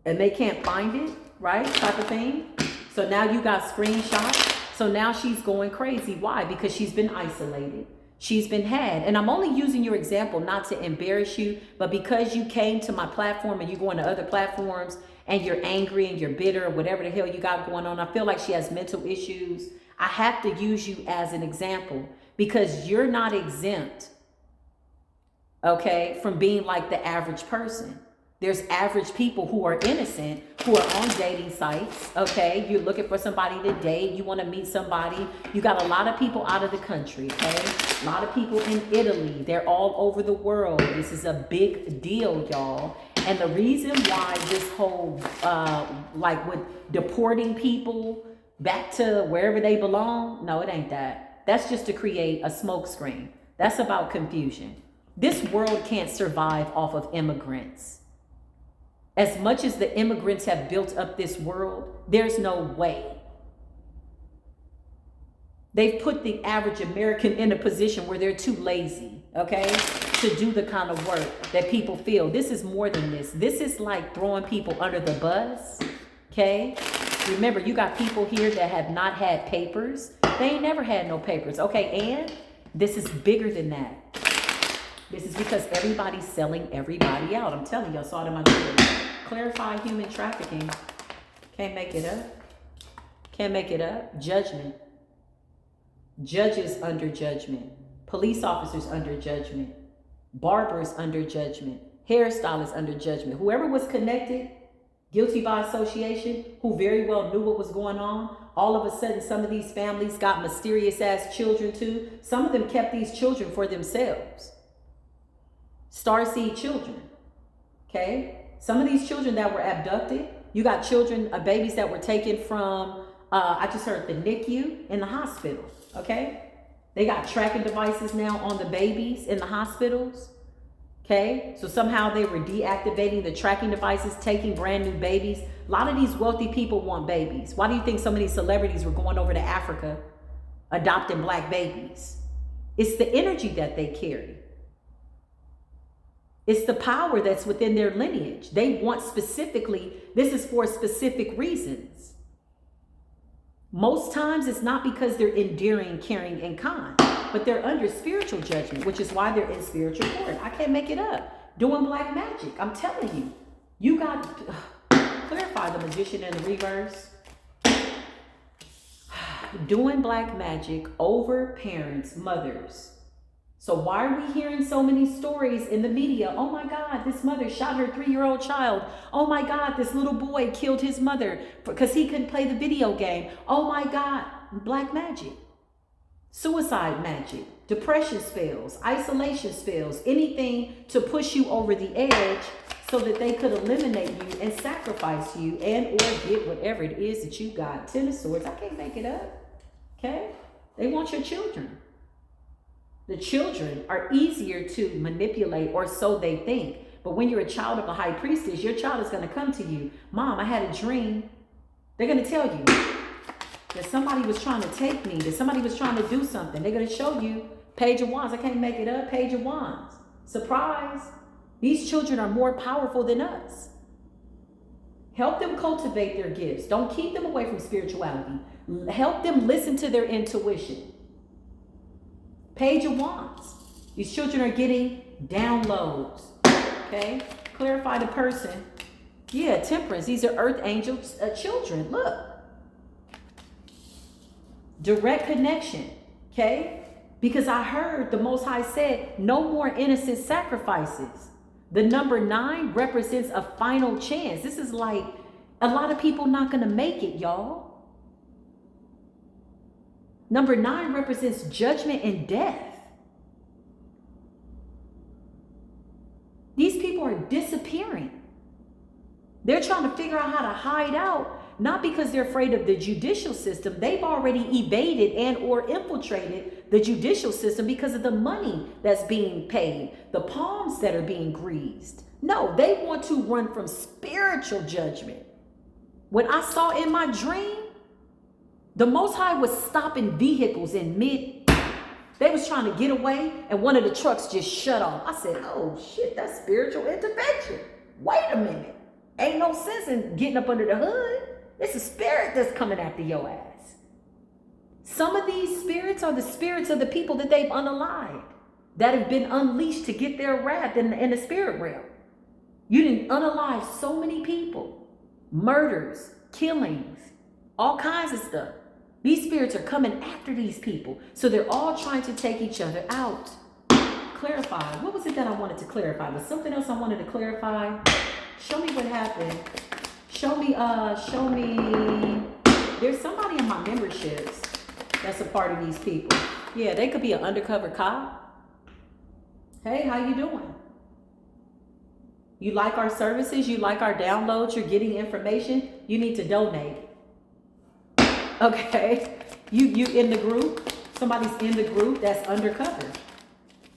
And they can't find it, right? Type of thing. So now you got screenshots. So now she's going crazy. Why? Because she's been isolated. She's been had. And I'm only using your example not to embarrass you, but because you came to my platform and you're going to other platforms and you're angry and you're bitter or whatever the hell you got going on. I feel like she has mental issues. I have to use you as an example because you're not exempt, okay, from being like the average person. There's average people who are innocent, who are on dating sites, okay? You're looking for somebody to date. You want to meet somebody. You got a lot of people out of the country, okay? A lot of people in Italy. They're all over the world. This is a big deal, y'all. And the reason why this whole, with deporting people back to wherever they belong, no, it ain't that. That's just to create a smokescreen. That's about confusion. This world can't survive off of immigrants. As much as the immigrants have built up this world, there's no way. They've put the average American in a position where they're too lazy, okay, to do the kind of work that people feel. This is more than this. This is like throwing people under the bus, okay? Remember, you got people here that have not had papers. They ain't never had no papers, okay? And this is bigger than that. This is because everybody's selling everybody out. I'm telling you, I saw it in my video. Clarify human trafficking. Can't make it up. Can't make it up. Judgment. Judges under judgment. Police officers under judgment. Barbers under judgment. Hairstylists under judgment. Whoever was connected, guilty by association, who very well knew what was going on, all of a sudden some of these families got mysterious ass children too. Some of them kept these children for themselves. Starseed children, okay? Some of these children that were abducted, you got children, babies that were taken from, I just heard the NICU in the hospital, okay? They got tracking devices now on the babies in the hospitals. Okay, so somehow they were deactivating the tracking devices, taking brand new babies. A lot of these wealthy people want babies. Why do you think so many celebrities were going over to Africa adopting black babies? It's the energy that they carry. It's the power that's within their lineage. They want specifically, this is for specific reasons. Most times it's not because they're endearing, caring, and kind, but they're under spiritual judgment, which is why they're in spiritual court. I can't make it up. Doing black magic. I'm telling you. You got clarify the magician in the reverse. Doing black magic over parents, mothers. So why are we hearing so many stories in the media? Oh my God, this mother shot her 3-year-old child. Oh my God, this little boy killed his mother because he couldn't play the video game. Oh my God, black magic, suicide magic, depression spells, isolation spells, anything to push you over the edge so that they could eliminate you and sacrifice you and or get whatever it is that you got. 10 of Swords, I can't make it up, okay? They want your children. The children are easier to manipulate, or so they think. But when you're a child of a high priestess, your child is going to come to you. Mom, I had a dream. They're going to tell you that somebody was trying to take me, that somebody was trying to do something. They're going to show you Page of Wands. I can't make it up. Page of Wands. Surprise. These children are more powerful than us. Help them cultivate their gifts. Don't keep them away from spirituality. Help them listen to their intuition. Page of Wands. These children are getting downloads. Okay? Clarify the person. Yeah, Temperance. These are earth angels, children. Look. Direct connection. Okay? Because I heard the Most High said, no more innocent sacrifices. The number 9 represents a final chance. This is like a lot of people not going to make it, y'all. Number 9 represents judgment and death. These people are disappearing. They're trying to figure out how to hide out, not because they're afraid of the judicial system. They've already evaded and or infiltrated the judicial system because of the money that's being paid, the palms that are being greased. No, they want to run from spiritual judgment. What I saw in my dream, the Most High was stopping vehicles in mid. They was trying to get away and one of the trucks just shut off. I said, oh shit, that's spiritual intervention. Wait a minute. Ain't no sense in getting up under the hood. It's a spirit that's coming after your ass. Some of these spirits are the spirits of the people that they've unalived, that have been unleashed to get their wrath in the spirit realm. You didn't unalive so many people. Murders, killings, all kinds of stuff. These spirits are coming after these people. So they're all trying to take each other out. Clarify. What was it that I wanted to clarify? Was something else I wanted to clarify? Show me what happened. Show me. There's somebody in my memberships that's a part of these people. Yeah, they could be an undercover cop. Hey, how you doing? You like our services? You like our downloads? You're getting information? You need to donate. Okay, you in the group, somebody's in the group that's undercover.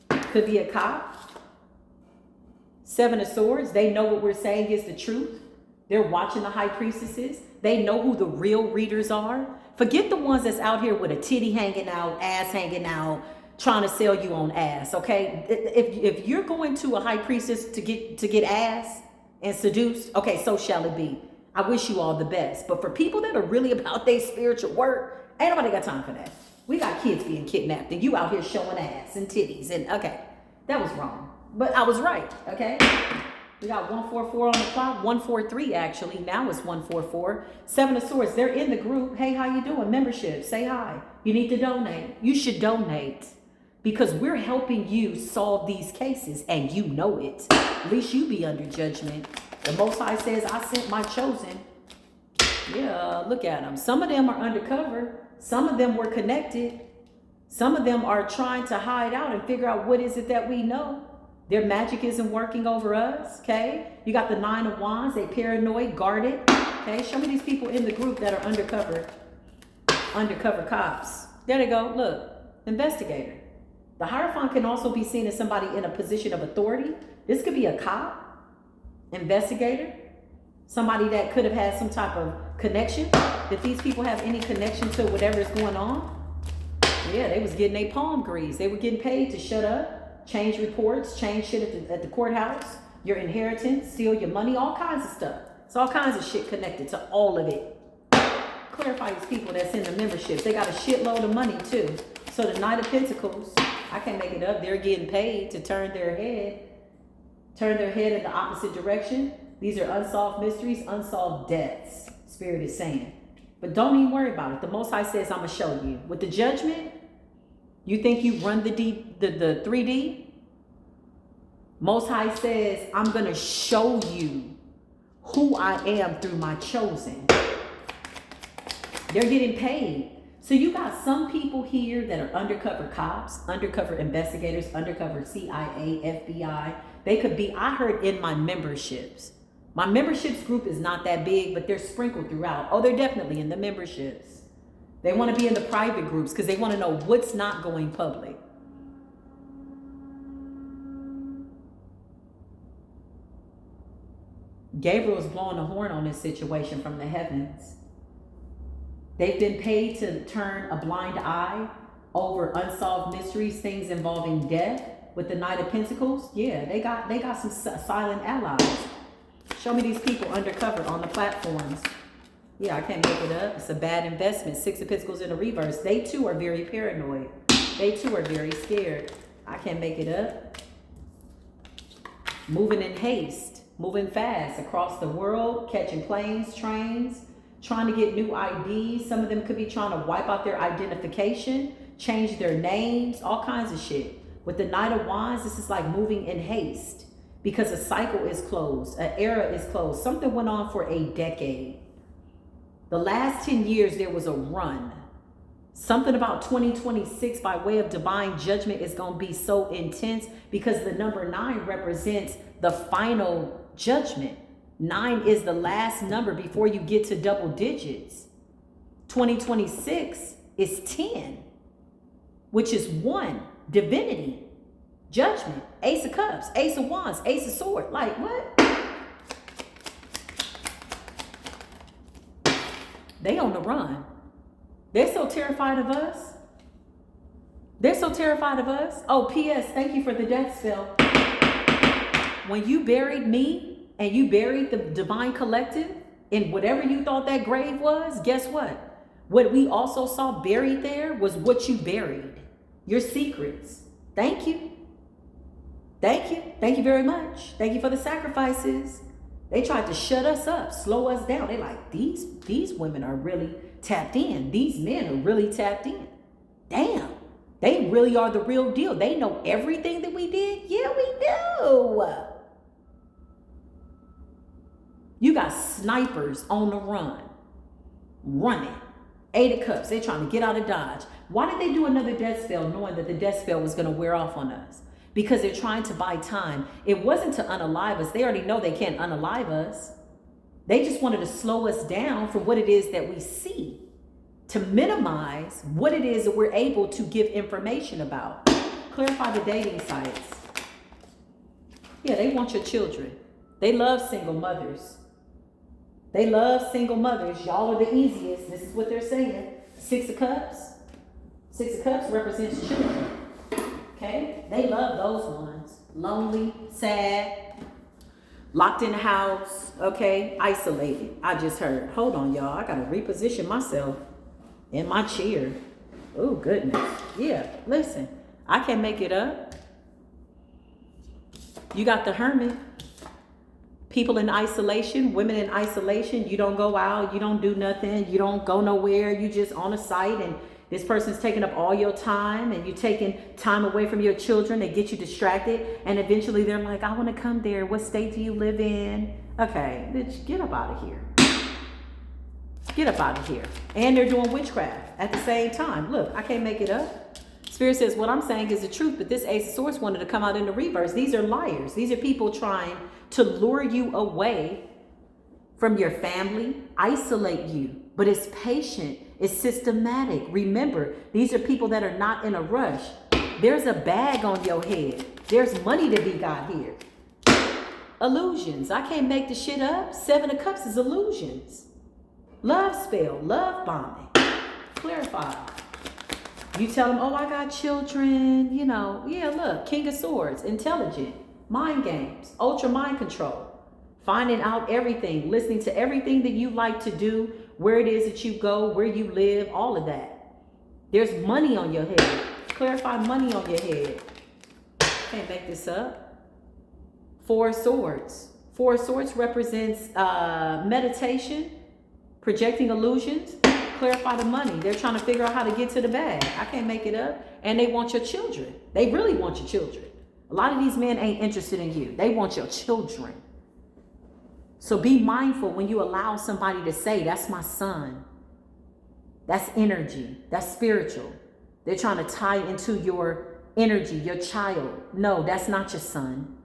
Could be a cop. 7 of Swords, they know what we're saying is the truth. They're watching the high priestesses. They know who the real readers are. Forget the ones that's out here with a titty hanging out, ass hanging out, trying to sell you on ass, okay? If you're going to a high priestess to get ass and seduced, okay, so shall it be. I wish you all the best. But for people that are really about their spiritual work, ain't nobody got time for that. We got kids being kidnapped and you out here showing ass and titties. And okay, that was wrong. But I was right, okay? We got 144 on the clock, 143 actually. Now it's 144. 7 of Swords, they're in the group. Hey, how you doing? Membership, say hi. You need to donate. You should donate because we're helping you solve these cases and you know it. At least you be under judgment. The Most High says, I sent my chosen. Yeah, look at them. Some of them are undercover. Some of them were connected. Some of them are trying to hide out and figure out what is it that we know. Their magic isn't working over us, okay? You got the 9 of Wands. They paranoid, guarded, okay? Show me these people in the group that are undercover cops. There they go, look. investigator. The Hierophant can also be seen as somebody in a position of authority. This could be a cop, investigator, somebody that could have had some type of connection. If these people have any connection to whatever is going on, yeah, they was getting their palm greased. They were getting paid to shut up, change reports, change shit at the courthouse, your inheritance, steal your money, all kinds of stuff. It's all kinds of shit connected to all of it. Clarify these people that's in the memberships. They got a shitload of money too. So the Knight of Pentacles, I can't make it up. They're getting paid to turn their head in the opposite direction. These are unsolved mysteries, unsolved deaths, Spirit is saying. But don't even worry about it. The Most High says, I'm going to show you. With the judgment, you think you run the 3D? Most High says, I'm going to show you who I am through my chosen. They're getting paid. So you got some people here that are undercover cops, undercover investigators, undercover CIA, FBI. They could be, I heard in my memberships. My memberships group is not that big, but they're sprinkled throughout. Oh, they're definitely in the memberships. They want to be in the private groups because they want to know what's not going public. Gabriel's blowing a horn on this situation from the heavens. They've been paid to turn a blind eye over unsolved mysteries, things involving death. With the Knight of Pentacles, yeah, they got some silent allies. Show me these people undercover on the platforms. Yeah, I can't make it up. It's a bad investment. Six of Pentacles in the reverse. They too are very paranoid. They too are very scared. I can't make it up. Moving in haste, moving fast across the world, catching planes, trains, trying to get new IDs. Some of them could be trying to wipe out their identification, change their names, all kinds of shit. With the Knight of Wands, this is like moving in haste because a cycle is closed, an era is closed. Something went on for a decade. The last 10 years, there was a run. Something about 2026 by way of divine judgment is going to be so intense because the number 9 represents the final judgment. 9 is the last number before you get to double digits. 2026 is 10, which is 1. Divinity, judgment, Ace of Cups, Ace of Wands, Ace of Swords. Like what? They on the run. They're so terrified of us. They're so terrified of us. Oh, P.S. Thank you for the death spell. When you buried me and you buried the Divine Collective in whatever you thought that grave was, guess what? What we also saw buried there was what you buried. Your secrets. Thank you. Thank you. Thank you very much. Thank you for the sacrifices. They tried to shut us up, slow us down. They're like, these women are really tapped in. These men are really tapped in. Damn. They really are the real deal. They know everything that we did. Yeah, we do. You got snipers on the run. Running. 8 of Cups. They're trying to get out of Dodge. Why did they do another death spell knowing that the death spell was going to wear off on us? Because they're trying to buy time. It wasn't to unalive us. They already know they can't unalive us. They just wanted to slow us down from what it is that we see, to minimize what it is that we're able to give information about. Clarify the dating sites. Yeah, they want your children. They love single mothers. They love single mothers. Y'all are the easiest. This is what they're saying. 6 of Cups. 6 of Cups represents children. Okay? They love those ones. Lonely, sad, locked in the house, okay? Isolated. I just heard. Hold on, y'all. I got to reposition myself in my chair. Oh, goodness. Yeah, listen. I can't make it up. You got the Hermit. People in isolation, women in isolation. You don't go out. You don't do nothing. You don't go nowhere. You just on a site and this person's taking up all your time and you're taking time away from your children. They get you distracted. And eventually they're like, I want to come there. What state do you live in? Okay, bitch, get up out of here. Get up out of here. And they're doing witchcraft at the same time. Look, I can't make it up. Spirit says what I'm saying is the truth, but this Ace of Swords wanted to come out in the reverse. These are liars. These are people trying to lure you away from your family, isolate you. But it's patient It's systematic. Remember, these are people that are not in a rush. There's a bag on your head. There's money to be got here. Illusions. I can't make the shit up. 7 of Cups is illusions. Love spell. Love bombing. Clarify. You tell them, oh, I got children. You know, yeah, look. King of Swords. Intelligent. Mind games. Ultra mind control. Finding out everything. Listening to everything that you like to do. Where it is that you go. Where you live. All of that. There's money on your head. Clarify money on your head. Can't make this up. 4 of Swords. 4 of Swords represents meditation, projecting illusions. Clarify the money. They're trying to figure out how to get to the bag. I can't make it up. And they want your children. They really want your children. A lot of these men ain't interested in you. They want your children. So be mindful when you allow somebody to say, that's my son. That's energy. That's spiritual. They're trying to tie into your energy, your child. No, that's not your son.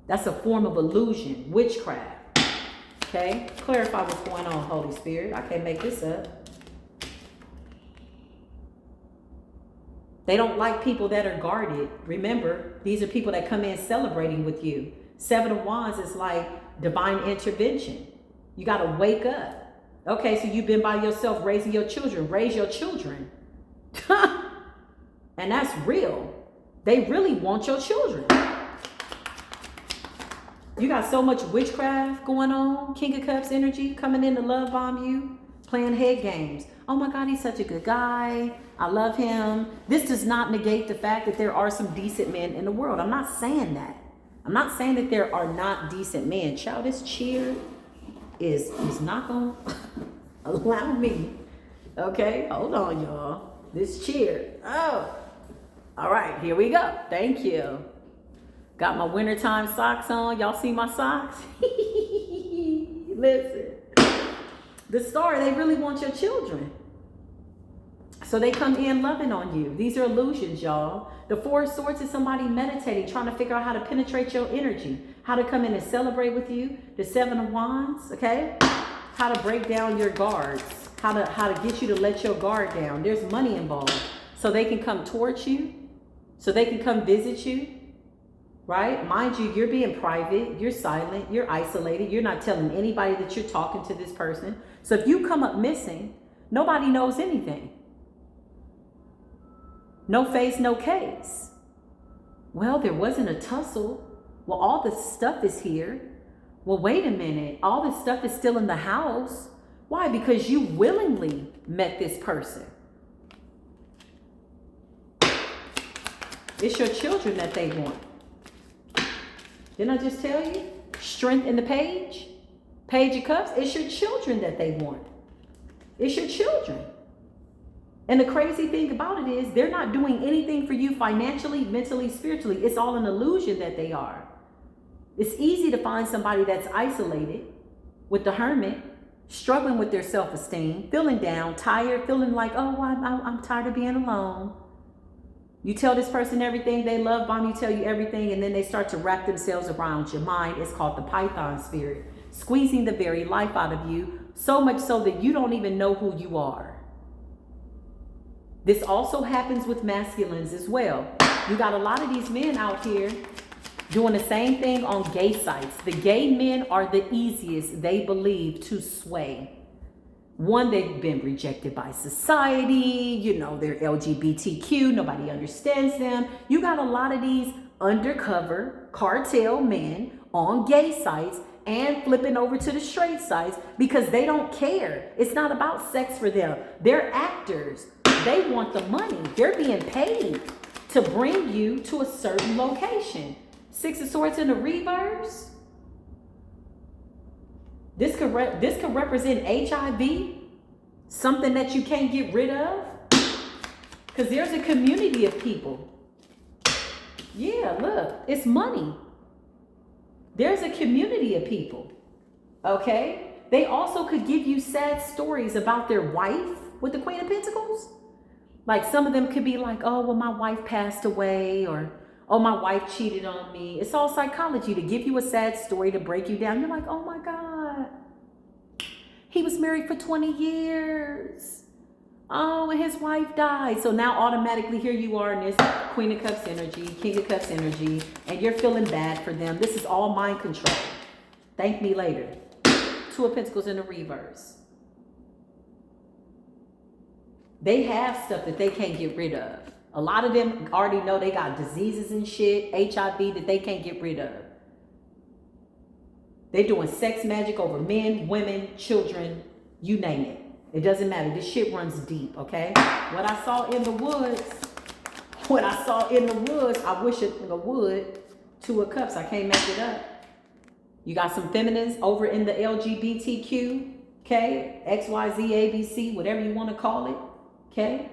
That's a form of illusion, witchcraft. Okay? Clarify what's going on, Holy Spirit. I can't make this up. They don't like people that are guarded. Remember, these are people that come in celebrating with you. 7 of Wands is like divine intervention. You got to wake up. Okay, so you've been by yourself raising your children. Raise your children. And that's real. They really want your children. You got so much witchcraft going on. King of Cups energy coming in to love bomb you. Playing head games. Oh my God, he's such a good guy. I love him. This does not negate the fact that there are some decent men in the world. I'm not saying that. I'm not saying that there are not decent men. Child, this cheer is not going to allow me. Okay, hold on, y'all. This cheer. Oh, all right, here we go. Thank you. Got my wintertime socks on. Y'all see my socks? Listen. The Star, they really want your children. So they come in loving on you. These are illusions, y'all. The 4 of Swords is somebody meditating, trying to figure out how to penetrate your energy, how to come in and celebrate with you. The 7 of Wands, okay? How to break down your guards, how to get you to let your guard down. There's money involved. So they can come towards you, so they can come visit you, right? Mind you, you're being private, you're silent, you're isolated, you're not telling anybody that you're talking to this person. So if you come up missing, nobody knows anything. No face, no case. Well, there wasn't a tussle. Well, all the stuff is here. Well, wait a minute. All this stuff is still in the house. Why? Because you willingly met this person. It's your children that they want. Didn't I just tell you? Strength in the page. Page of Cups. It's your children that they want. It's your children. And the crazy thing about it is they're not doing anything for you financially, mentally, spiritually. It's all an illusion that they are. It's easy to find somebody that's isolated with the Hermit, struggling with their self-esteem, feeling down, tired, feeling like, oh, I'm tired of being alone. You tell this person everything, they love bomb, you tell you everything, and then they start to wrap themselves around your mind. It's called the Python spirit, squeezing the very life out of you, so much so that you don't even know who you are. This also happens with masculines as well. You got a lot of these men out here doing the same thing on gay sites. The gay men are the easiest, they believe, to sway. One, they've been rejected by society. You know, they're LGBTQ. Nobody understands them. You got a lot of these undercover cartel men on gay sites and flipping over to the straight sites because they don't care. It's not about sex for them. They're actors. They want the money. They're being paid to bring you to a certain location. 6 of Swords in the reverse. This could represent HIV, something that you can't get rid of. Because there's a community of people. Yeah, look, it's money. There's a community of people. Okay? They also could give you sad stories about their wife with the Queen of Pentacles. Like some of them could be like, oh, well, my wife passed away, or, oh, my wife cheated on me. It's all psychology to give you a sad story to break you down. You're like, oh my God. He was married for 20 years. Oh, and his wife died. So now automatically here you are in this Queen of Cups energy, King of Cups energy, and you're feeling bad for them. This is all mind control. Thank me later. Two of Pentacles in the reverse. They have stuff that they can't get rid of. A lot of them already know they got diseases and shit, HIV, that they can't get rid of. They're doing sex magic over men, women, children, you name it. It doesn't matter. This shit runs deep, okay? What I saw in the woods, I wish it would. Two of Cups, I can't make it up. You got some feminines over in the LGBTQ, okay? XYZ, ABC, whatever you want to call it, okay?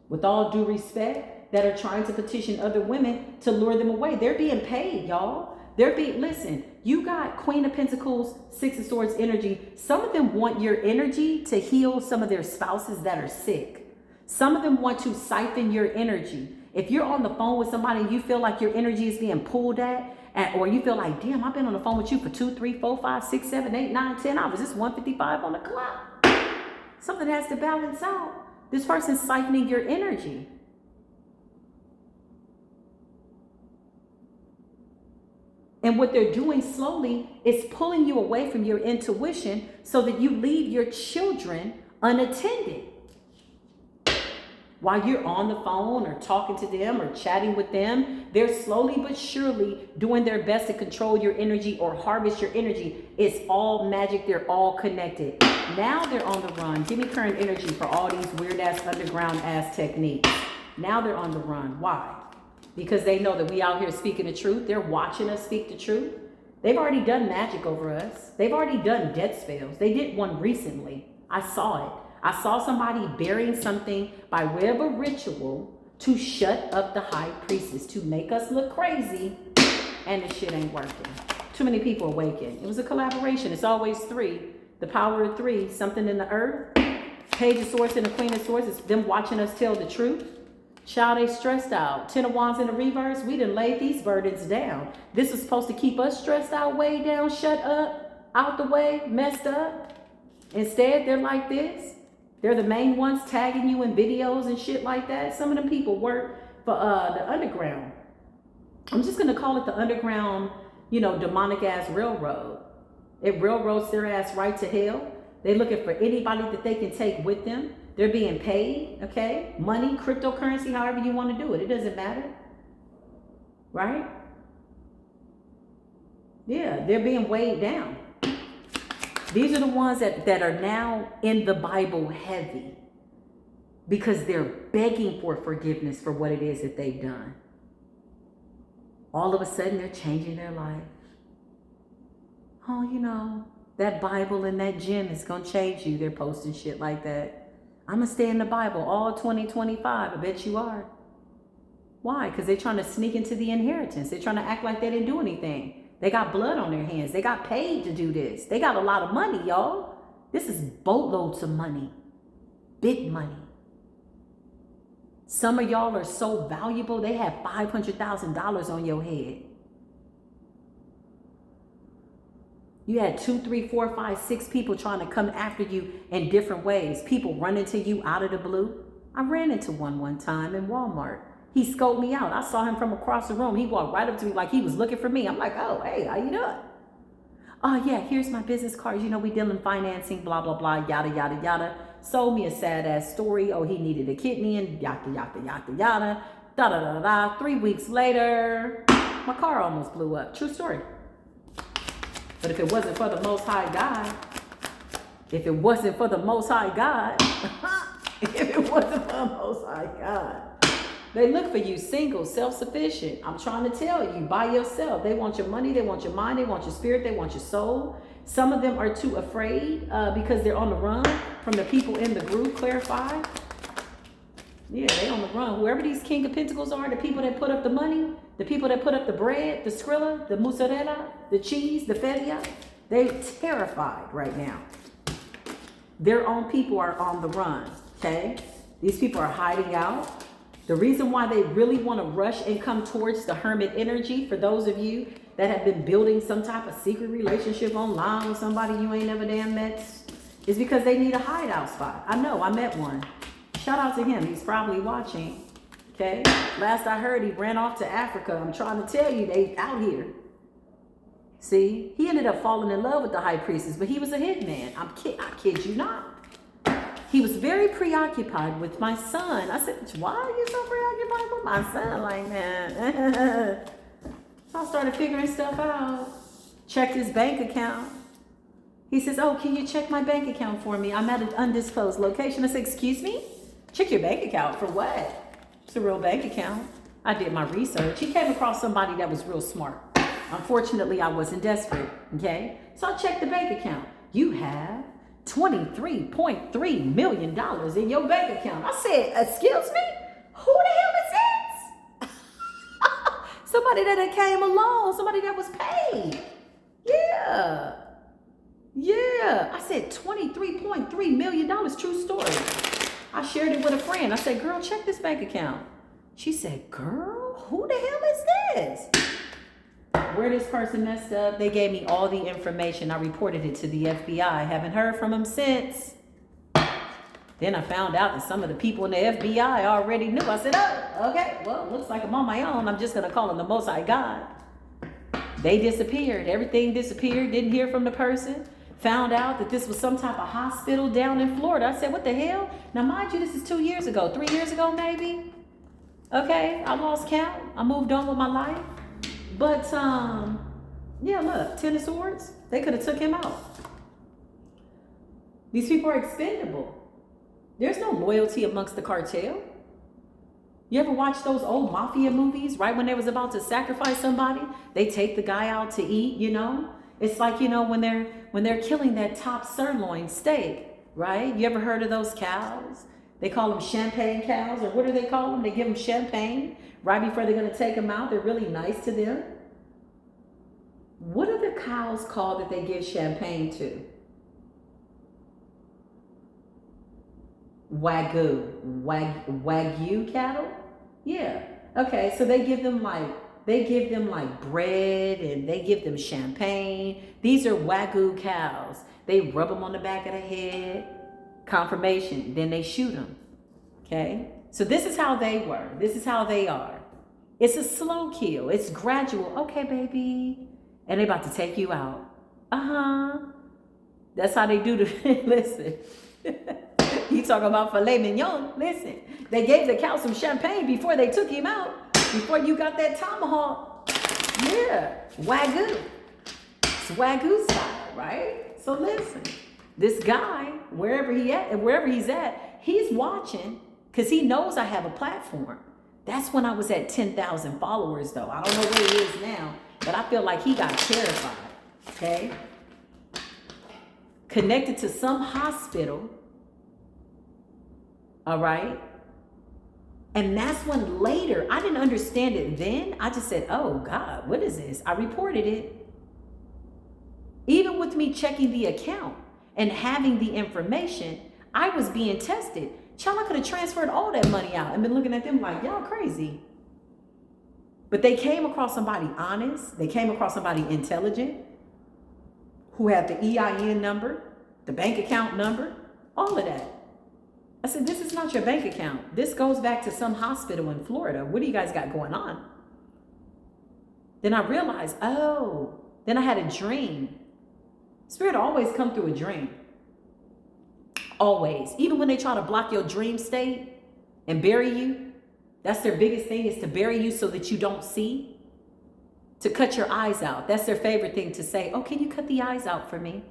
With all due respect, that are trying to petition other women to lure them away. They're being paid, y'all. Listen, you got Queen of Pentacles, Six of Swords energy. Some of them want your energy to heal some of their spouses that are sick. Some of them want to siphon your energy. If you're on the phone with somebody and you feel like your energy is being pulled at, or you feel like, damn, I've been on the phone with you for 2, 3, 4, 5, 6, 7, 8, 9, 10 hours. It's 1:55 on the clock. Something has to balance out. This person's siphoning your energy. And what they're doing slowly is pulling you away from your intuition so that you leave your children unattended. While you're on the phone or talking to them or chatting with them, they're slowly but surely doing their best to control your energy or harvest your energy. It's all magic. They're all connected. Now they're on the run. Give me current energy for all these weird ass underground ass techniques. Now they're on the run. Why? Because they know that we out here speaking the truth. They're watching us speak the truth. They've already done magic over us. They've already done death spells. They did one recently. I saw it. I saw somebody burying something by way of a ritual to shut up the high priestess, to make us look crazy, and the shit ain't working. Too many people awaken. It was a collaboration. It's always three. The power of three. Something in the earth. Page of Swords and the Queen of Swords. It's them watching us tell the truth. Child, they stressed out. Ten of Wands in the reverse. We done laid these burdens down. This is supposed to keep us stressed out, way down, shut up, out the way, messed up. Instead, they're like this. They're the main ones tagging you in videos and shit like that. Some of them people work for the underground. I'm just going to call it the underground, demonic ass railroad. It railroads their ass right to hell. They're looking for anybody that they can take with them. They're being paid, okay? Money, cryptocurrency, however you want to do it. It doesn't matter. Right? Yeah, they're being weighed down. These are the ones that are now in the Bible heavy because they're begging for forgiveness for what it is that they've done. All of a sudden, they're changing their life. Oh, that Bible and that gym is going to change you. They're posting shit like that. I'm going to stay in the Bible all 2025. I bet you are. Why? Because they're trying to sneak into the inheritance. They're trying to act like they didn't do anything. They got blood on their hands. They got paid to do this. They got a lot of money, y'all. This is boatloads of money. Big money. Some of y'all are so valuable, they have $500,000 on your head. You had 2, 3, 4, 5, 6 people trying to come after you in different ways. People running to you out of the blue. I ran into one time in Walmart. He scoped me out. I saw him from across the room. He walked right up to me like he was looking for me. I'm like, oh, hey, how you doing? Oh, yeah, here's my business cards. We deal in financing, blah, blah, blah, yada, yada, yada. Sold me a sad-ass story. Oh, he needed a kidney and yada, yada, yada, yada. Da, da, da, da. 3 weeks later, my car almost blew up. True story. But if it wasn't for the Most High God, if it wasn't for the Most High God, they look for you single, self-sufficient. I'm trying to tell you, by yourself. They want your money, they want your mind, they want your spirit, they want your soul. Some of them are too afraid because they're on the run from the people in the group. Clarify. Yeah, they on the run. Whoever these King of Pentacles are, the people that put up the money, the people that put up the bread, the skrilla, the mozzarella, the cheese, the feta, they're terrified right now. Their own people are on the run, okay? These people are hiding out. The reason why they really want to rush and come towards the hermit energy, for those of you that have been building some type of secret relationship online with somebody you ain't never damn met, is because they need a hideout spot. I know, I met one. Shout out to him. He's probably watching. Okay. Last I heard, he ran off to Africa. I'm trying to tell you, they out here. See, he ended up falling in love with the high priestess, but he was a hitman. I kid you not. He was very preoccupied with my son. I said, why are you so preoccupied with my son like that? So I started figuring stuff out. Checked his bank account. He says, oh, can you check my bank account for me? I'm at an undisclosed location. I said, excuse me? Check your bank account for what? It's a real bank account. I did my research. He came across somebody that was real smart. Unfortunately, I wasn't desperate, okay? So I checked the bank account. You have $23.3 million in your bank account. I said, excuse me? Who the hell is this? Somebody that came along, somebody that was paid. Yeah. Yeah. I said $23.3 million, true story. I shared it with a friend. I said, girl, check this bank account. She said, girl, who the hell is this? Where this person messed up, they gave me all the information. I reported it to the FBI. Haven't heard from them since. Then I found out that some of the people in the FBI already knew. I said, oh, okay, well, looks like I'm on my own. I'm just going to call on the Most High God. They disappeared. Everything disappeared. Didn't hear from the person. Found out that this was some type of hospital down in Florida. I said, what the hell? Now, mind you, this is 2 years ago, 3 years ago, maybe. Okay, I lost count. I moved on with my life. But, yeah, look, 10 of swords, they could have took him out. These people are expendable. There's no loyalty amongst the cartel. You ever watch those old mafia movies, right when they was about to sacrifice somebody? They take the guy out to eat, you know? It's like, you know, when they're killing that top sirloin steak, right? You ever heard of those cows? They call them champagne cows, or what do they call them? They give them champagne right before they're going to take them out. They're really nice to them. What are the cows called that they give champagne to? Wagyu cattle? Yeah. Okay, so they give them like bread, and they give them champagne. These are Wagyu cows. They rub them on the back of the head. Confirmation. Then they shoot them. Okay? So this is how they were. This is how they are. It's a slow kill. It's gradual. Okay, baby. And they about to take you out. That's how they do the, listen. You talk about filet mignon. Listen. They gave the cow some champagne before they took him out. Before you got that tomahawk. Yeah. Wagyu. It's Wagyu style, right? So listen. This guy, wherever he's at, he's watching because he knows I have a platform. That's when I was at 10,000 followers, though. I don't know where he is now, but I feel like he got terrified, okay? Connected to some hospital, all right? And that's when later, I didn't understand it then. I just said, oh, God, what is this? I reported it. Even with me checking the account and having the information, I was being tested. Child, I could have transferred all that money out and been looking at them like, y'all crazy. But they came across somebody honest. They came across somebody intelligent who had the EIN number, the bank account number, all of that. I said, this is not your bank account. This goes back to some hospital in Florida. What do you guys got going on? Then I realized, oh, then I had a dream. Spirit always come through a dream. Always. Even when they try to block your dream state and bury you, that's their biggest thing, is to bury you so that you don't see, to cut your eyes out. That's their favorite thing to say. Oh, can you cut the eyes out for me?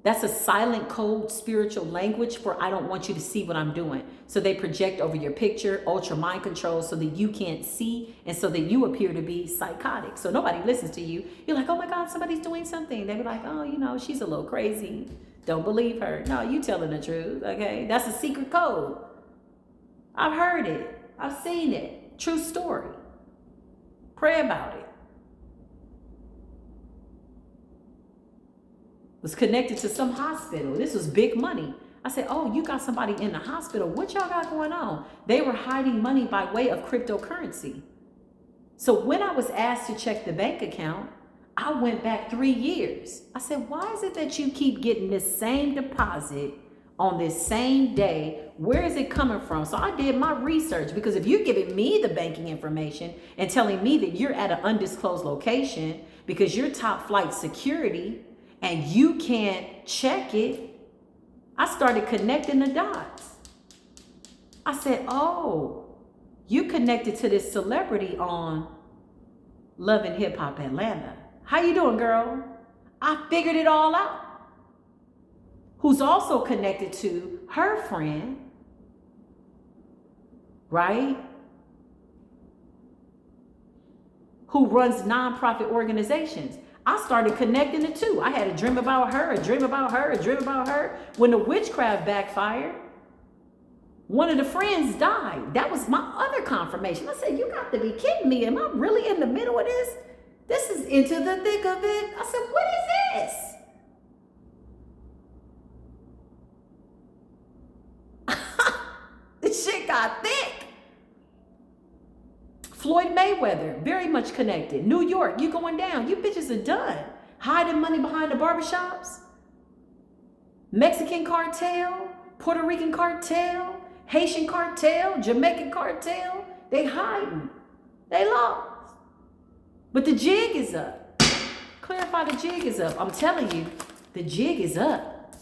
That's a silent code spiritual language for I don't want you to see what I'm doing. So they project over your picture, ultra mind control, so that you can't see and so that you appear to be psychotic. So nobody listens to you. You're like, oh my God, somebody's doing something. They be like, oh, you know, she's a little crazy. Don't believe her. No, you telling the truth, okay? That's a secret code. I've heard it. I've seen it. True story. Pray about it. Was connected to some hospital. This was big money. I said, oh, you got somebody in the hospital. What y'all got going on? They were hiding money by way of cryptocurrency. So when I was asked to check the bank account, I went back 3 years. I said, why is it that you keep getting this same deposit on this same day. Where is it coming from? So I did my research, because if you're giving me the banking information and telling me that you're at an undisclosed location because you're top flight security and you can't check it, I started connecting the dots. I said, oh, you connected to this celebrity on Love and Hip Hop Atlanta. How you doing, girl? I figured it all out. Who's also connected to her friend, right? Who runs nonprofit organizations. I started connecting the two. I had a dream about her, a dream about her, a dream about her. When the witchcraft backfired, one of the friends died. That was my other confirmation. I said, you got to be kidding me. Am I really in the middle of this? This is into the thick of it. I said, what is this? This shit got thick. Floyd Mayweather, very much connected. New York, you going down. You bitches are done. Hiding money behind the barbershops. Mexican cartel, Puerto Rican cartel, Haitian cartel, Jamaican cartel. They hiding. They lost. But the jig is up. Clarify, the jig is up. I'm telling you, the jig is up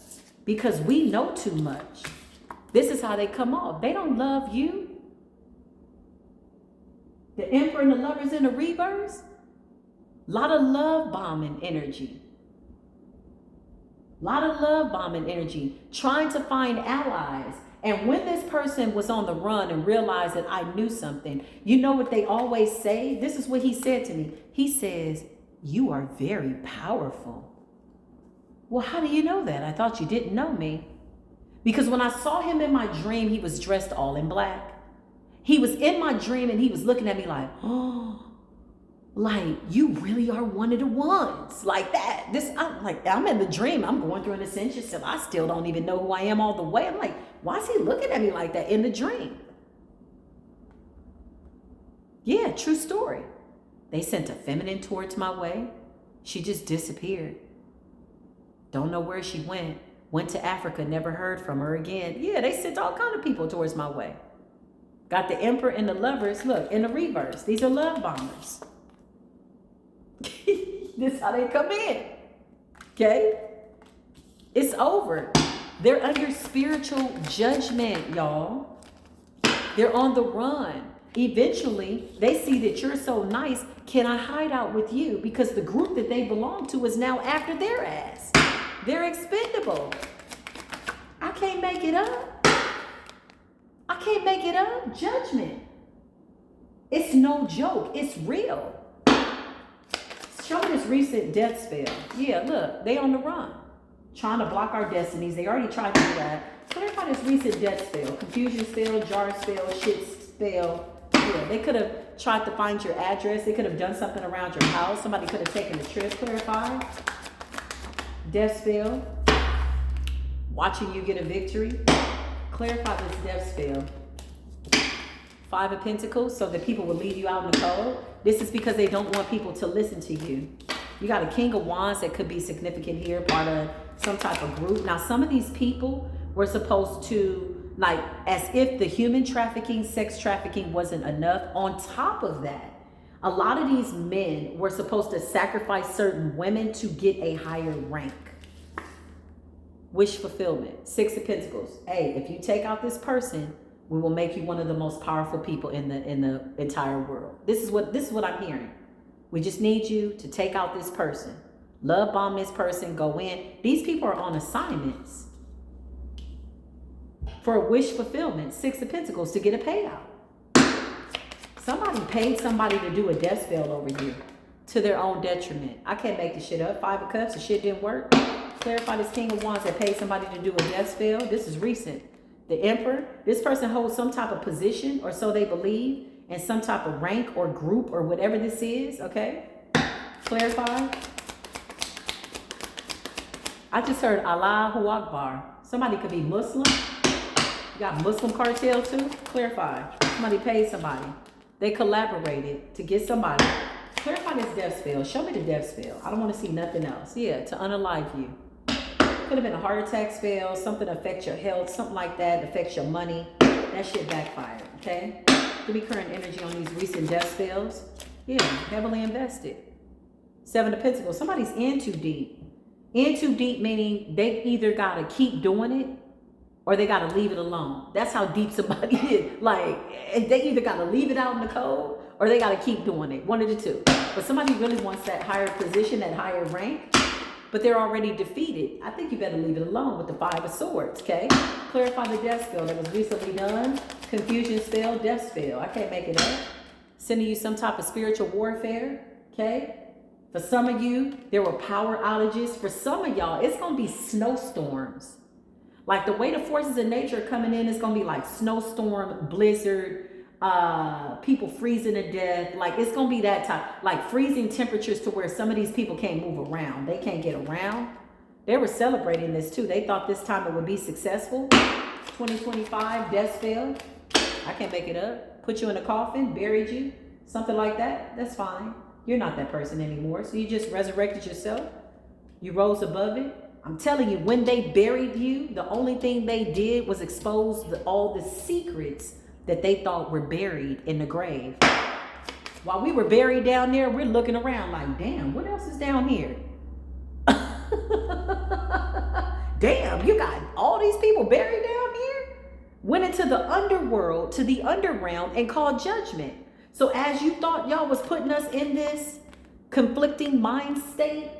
because we know too much. This is how they come off. They don't love you. The Emperor and the Lovers in the reverse. A lot of love bombing energy. A lot of love bombing energy. Trying to find allies. And when this person was on the run and realized that I knew something, you know what they always say? This is what he said to me. He says, you are very powerful. Well, how do you know that? I thought you didn't know me. Because when I saw him in my dream, he was dressed all in black. He was in my dream and he was looking at me like, oh, like you really are one of the ones. Like that. I'm in the dream. I'm going through an ascension. So I still don't even know who I am all the way. I'm like, why is he looking at me like that in the dream? Yeah, true story. They sent a feminine towards my way. She just disappeared. Don't know where she went. Went to Africa, never heard from her again. Yeah, they sent all kind of people towards my way. Got the Emperor and the Lovers, look, in the reverse. These are love bombers. This is how they come in. Okay? It's over. They're under spiritual judgment, y'all. They're on the run. Eventually, they see that you're so nice. Can I hide out with you? Because the group that they belong to is now after their ass. They're expendable. I can't make it up. I can't make it up. Judgment. It's no joke. It's real. Show me this recent death spell. Yeah, look, they on the run. Trying to block our destinies. They already tried to do that. Clarify this recent death spell. Confusion spell, jar spell, shit spell. Yeah, they could have tried to find your address. They could have done something around your house. Somebody could have taken a trip. Clarify. Death spell. Watching you get a victory. Clarify this death spell. 5 of Pentacles, so that people will leave you out in the cold. This is because they don't want people to listen to you. You got a King of Wands that could be significant here, part of some type of group. Now, some of these people were supposed to, like, as if the human trafficking, sex trafficking wasn't enough. On top of that, a lot of these men were supposed to sacrifice certain women to get a higher rank. Wish fulfillment. 6 of Pentacles. Hey, if you take out this person, we will make you one of the most powerful people in the entire world. This is what I'm hearing. We just need you to take out this person. Love bomb this person, go in. These people are on assignments for a wish fulfillment. 6 of Pentacles, to get a payout. Somebody paid somebody to do a death spell over you to their own detriment. I can't make this shit up. 5 of Cups, the shit didn't work. Clarify this King of Wands that paid somebody to do a death spell. This is recent. The Emperor, this person holds some type of position, or so they believe, in some type of rank or group or whatever this is, okay? Clarify. I just heard Allahu Akbar. Somebody could be Muslim. You got Muslim cartel too. Clarify. Somebody paid somebody. They collaborated to get somebody. Clarify this death spell. Show me the death spell. I don't want to see nothing else. Yeah, to unalive you. Could have been a heart attack spell, something affects your health, something like that, affects your money. That shit backfired, okay? Could be current energy on these recent death spells. Yeah, heavily invested. 7 of Pentacles. Somebody's in too deep. In too deep meaning they either got to keep doing it or they got to leave it alone. That's how deep somebody is. Like, they either got to leave it out in the cold or they got to keep doing it. One of the two. But somebody really wants that higher position, that higher rank, but they're already defeated. I think you better leave it alone with the 5 of Swords, okay? Clarify the death spell that was recently done. Confusion spell, death spell. I can't make it up. Sending you some type of spiritual warfare, okay? For some of you, there were power outages. For some of y'all, it's going to be snowstorms. Like the way the forces of nature are coming in, it's going to be like snowstorm, blizzard, people freezing to death. Like it's going to be that type, like freezing temperatures to where some of these people can't move around. They can't get around. They were celebrating this too. They thought this time it would be successful. 2025, death spell. I can't make it up. Put you in a coffin, buried you, something like that. That's fine. You're not that person anymore. So you just resurrected yourself. You rose above it. I'm telling you, when they buried you, the only thing they did was expose all the secrets that they thought were buried in the grave. While we were buried down there, we're looking around like, damn, what else is down here? Damn, you got all these people buried down here? Went into the underworld, to the underground, and called judgment. So as you thought y'all was putting us in this conflicting mind state,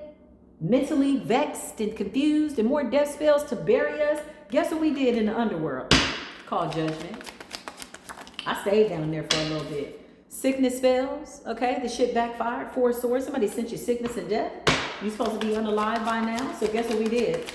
mentally vexed and confused, and more death spells to bury us, guess what we did in the underworld? Called judgment. I stayed down there for a little bit. Sickness spells, okay? The shit backfired. 4 of Swords. Somebody sent you sickness and death. You supposed to be unalive by now. So guess what we did?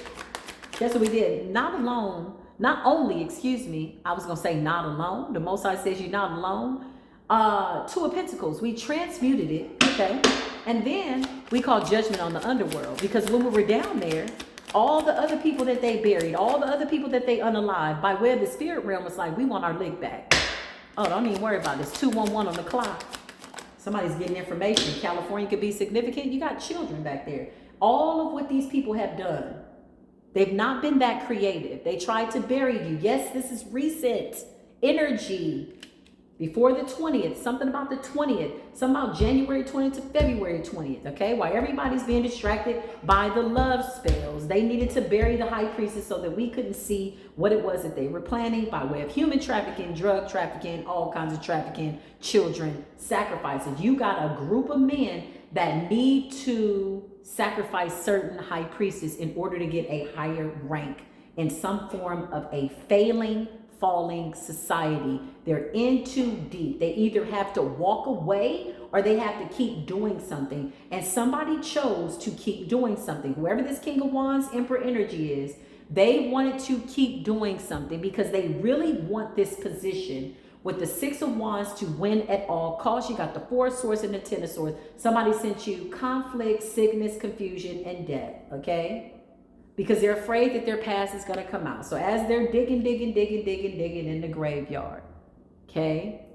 Guess what we did? Not alone. Not only, excuse me, I was going to say not alone. The Most High says you're not alone. 2 of Pentacles. We transmuted it, okay? And then we called judgment on the underworld. Because when we were down there, all the other people that they buried, all the other people that they unalived, by way of the spirit realm, was like, we want our lick back. Oh, don't even worry about this. 211 on the clock. Somebody's getting information. California could be significant. You got children back there. All of what these people have done, they've not been that creative. They tried to bury you. Yes, this is recent energy. Before the 20th, something about the 20th, something about January 20th to February 20th, okay? While everybody's being distracted by the love spells, they needed to bury the high priestess so that we couldn't see what it was that they were planning by way of human trafficking, drug trafficking, all kinds of trafficking, children, sacrifices. You got a group of men that need to sacrifice certain high priestess in order to get a higher rank in some form of a falling society. They're in too deep. They either have to walk away or they have to keep doing something. And somebody chose to keep doing something. Whoever this King of Wands, Emperor energy is, they wanted to keep doing something because they really want this position with the 6 of Wands to win at all costs. You got the 4 of Swords and the 10 of Swords. Somebody sent you conflict, sickness, confusion, and death, okay? Because they're afraid that their past is going to come out. So as they're digging in the graveyard, okay?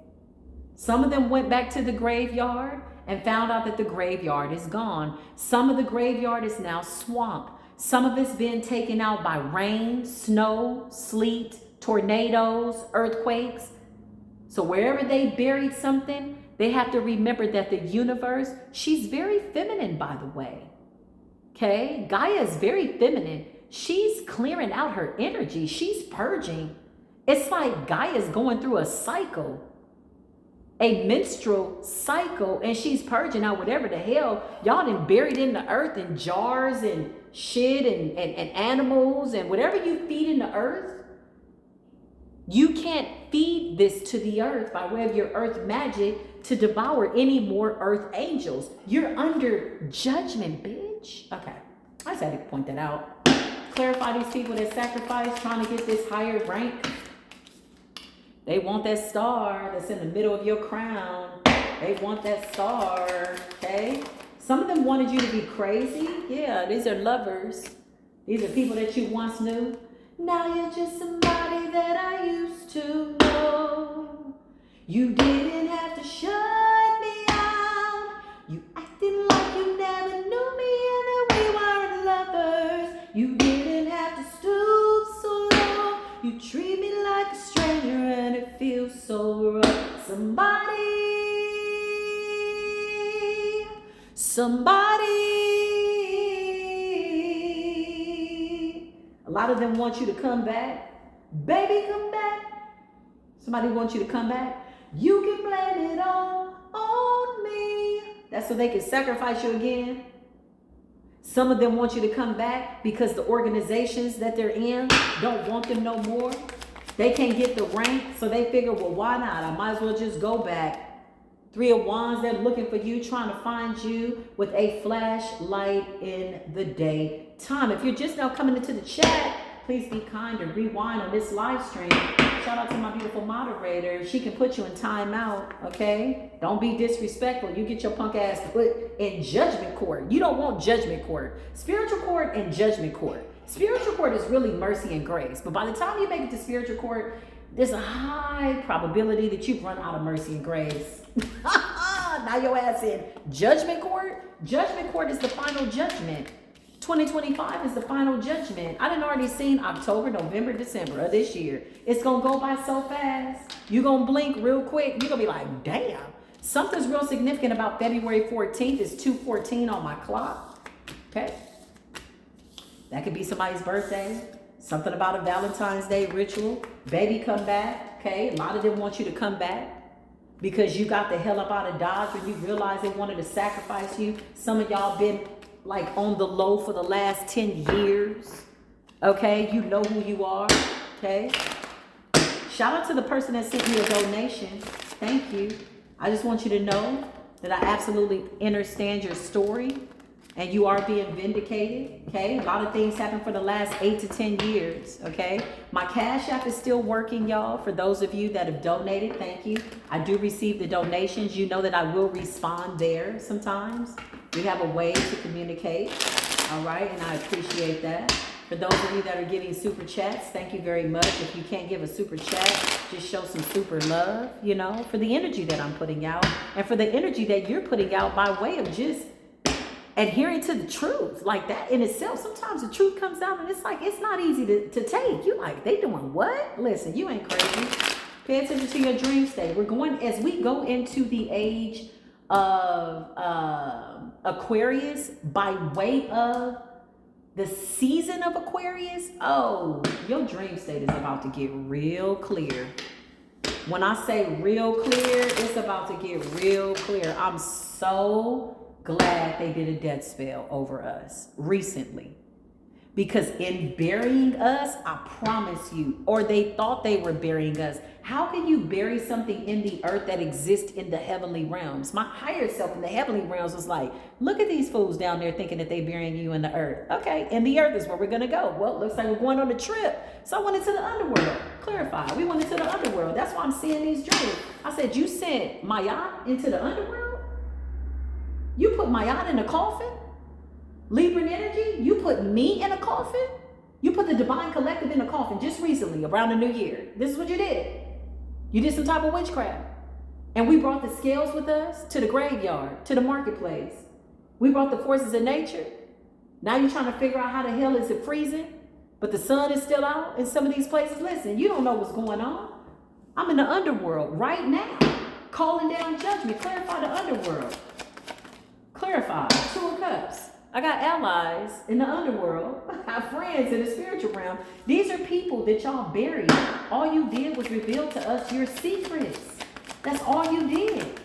Some of them went back to the graveyard and found out that the graveyard is gone. Some of the graveyard is now swamp. Some of it's been taken out by rain, snow, sleet, tornadoes, earthquakes. So wherever they buried something, they have to remember that the universe, she's very feminine, by the way. Okay, Gaia is very feminine. She's clearing out her energy. She's purging. It's like Gaia's going through a cycle, a menstrual cycle, and she's purging out whatever the hell y'all done buried in the earth in jars and shit and animals and whatever you feed in the earth. You can't feed this to the earth by way of your earth magic to devour any more earth angels. You're under judgment, bitch. Okay, I just had to point that out. Clarify these people that sacrifice trying to get this higher rank. They want that star that's in the middle of your crown. They want that star, okay? Some of them wanted you to be crazy. Yeah, these are lovers. These are people that you once knew. Now you're just somebody that I used to know. You didn't have to shut me out. You acted like you never knew me and that we weren't lovers. You didn't Somebody, a lot of them want you to come back. Baby, come back. Somebody wants you to come back. You can blame it all on me. That's so they can sacrifice you again. Some of them want you to come back because the organizations that they're in don't want them no more. They can't get the rank, so they figure, well, why not? I might as well just go back. Three of Wands, they're looking for you, trying to find you with a flashlight in the daytime. If you're just now coming into the chat, please be kind and rewind on this live stream. Shout out to my beautiful moderator. She can put you in timeout, okay? Don't be disrespectful. You get your punk ass put in judgment court. You don't want judgment court. Spiritual court and judgment court. Spiritual court is really mercy and grace. But by the time you make it to spiritual court, there's a high probability that you've run out of mercy and grace. Now your ass in judgment court. Judgment court is the final judgment. 2025 is the final judgment. I done already seen October, November, December of this year. It's going to go by so fast. You're going to blink real quick. You're going to be like, damn. Something's real significant about February 14th. It's 2:14 on my clock. Okay. That could be somebody's birthday. Something about a Valentine's Day ritual. Baby, come back. Okay. A lot of them want you to come back because you got the hell up out of Dodge when you realized they wanted to sacrifice you. Some of y'all been like on the low for the last 10 years. Okay. You know who you are. Okay. Shout out to the person that sent me a donation. Thank you. I just want you to know that I absolutely understand your story and you are being vindicated. Okay. A lot of things happened for the last 8 to 10 years. Okay. My Cash App is still working, y'all. For those of you that have donated, thank you. I do receive the donations. You know that I will respond there sometimes. We have a way to communicate. All right. And I appreciate that. For those of you that are giving super chats, thank you very much. If you can't give a super chat, just show some super love, you know, for the energy that I'm putting out and for the energy that you're putting out by way of just adhering to the truth. Like that in itself, sometimes the truth comes out and it's like, it's not easy to take. You like, they doing what? Listen, you ain't crazy. Pay attention to your dream state. We're going, as we go into the age of Aquarius by way of the season of Aquarius, oh, your dream state is about to get real clear. When I say real clear, it's about to get real clear. I'm so glad they did a death spell over us recently. Because in burying us, I promise you, or they thought they were burying us. How can you bury something in the earth that exists in the heavenly realms? My higher self in the heavenly realms was like, look at these fools down there thinking that they're burying you in the earth. Okay, and the earth is where we're going to go. Well, it looks like we're going on a trip. So I went into the underworld. Clarify, we went into the underworld. That's why I'm seeing these dreams. I said, you sent Mayat into the underworld? You put Mayat in a coffin? Libran energy, you put me in a coffin? You put the divine collective in a coffin just recently around the new year. This is what you did. You did some type of witchcraft. And we brought the scales with us to the graveyard, to the marketplace. We brought the forces of nature. Now you're trying to figure out how the hell is it freezing, but the sun is still out in some of these places. Listen, you don't know what's going on. I'm in the underworld right now, calling down judgment. Clarify the underworld. Clarify. 2 of Cups. I got allies in the underworld. I have friends in the spiritual realm. These are people that y'all buried. All you did was reveal to us your secrets. That's all you did.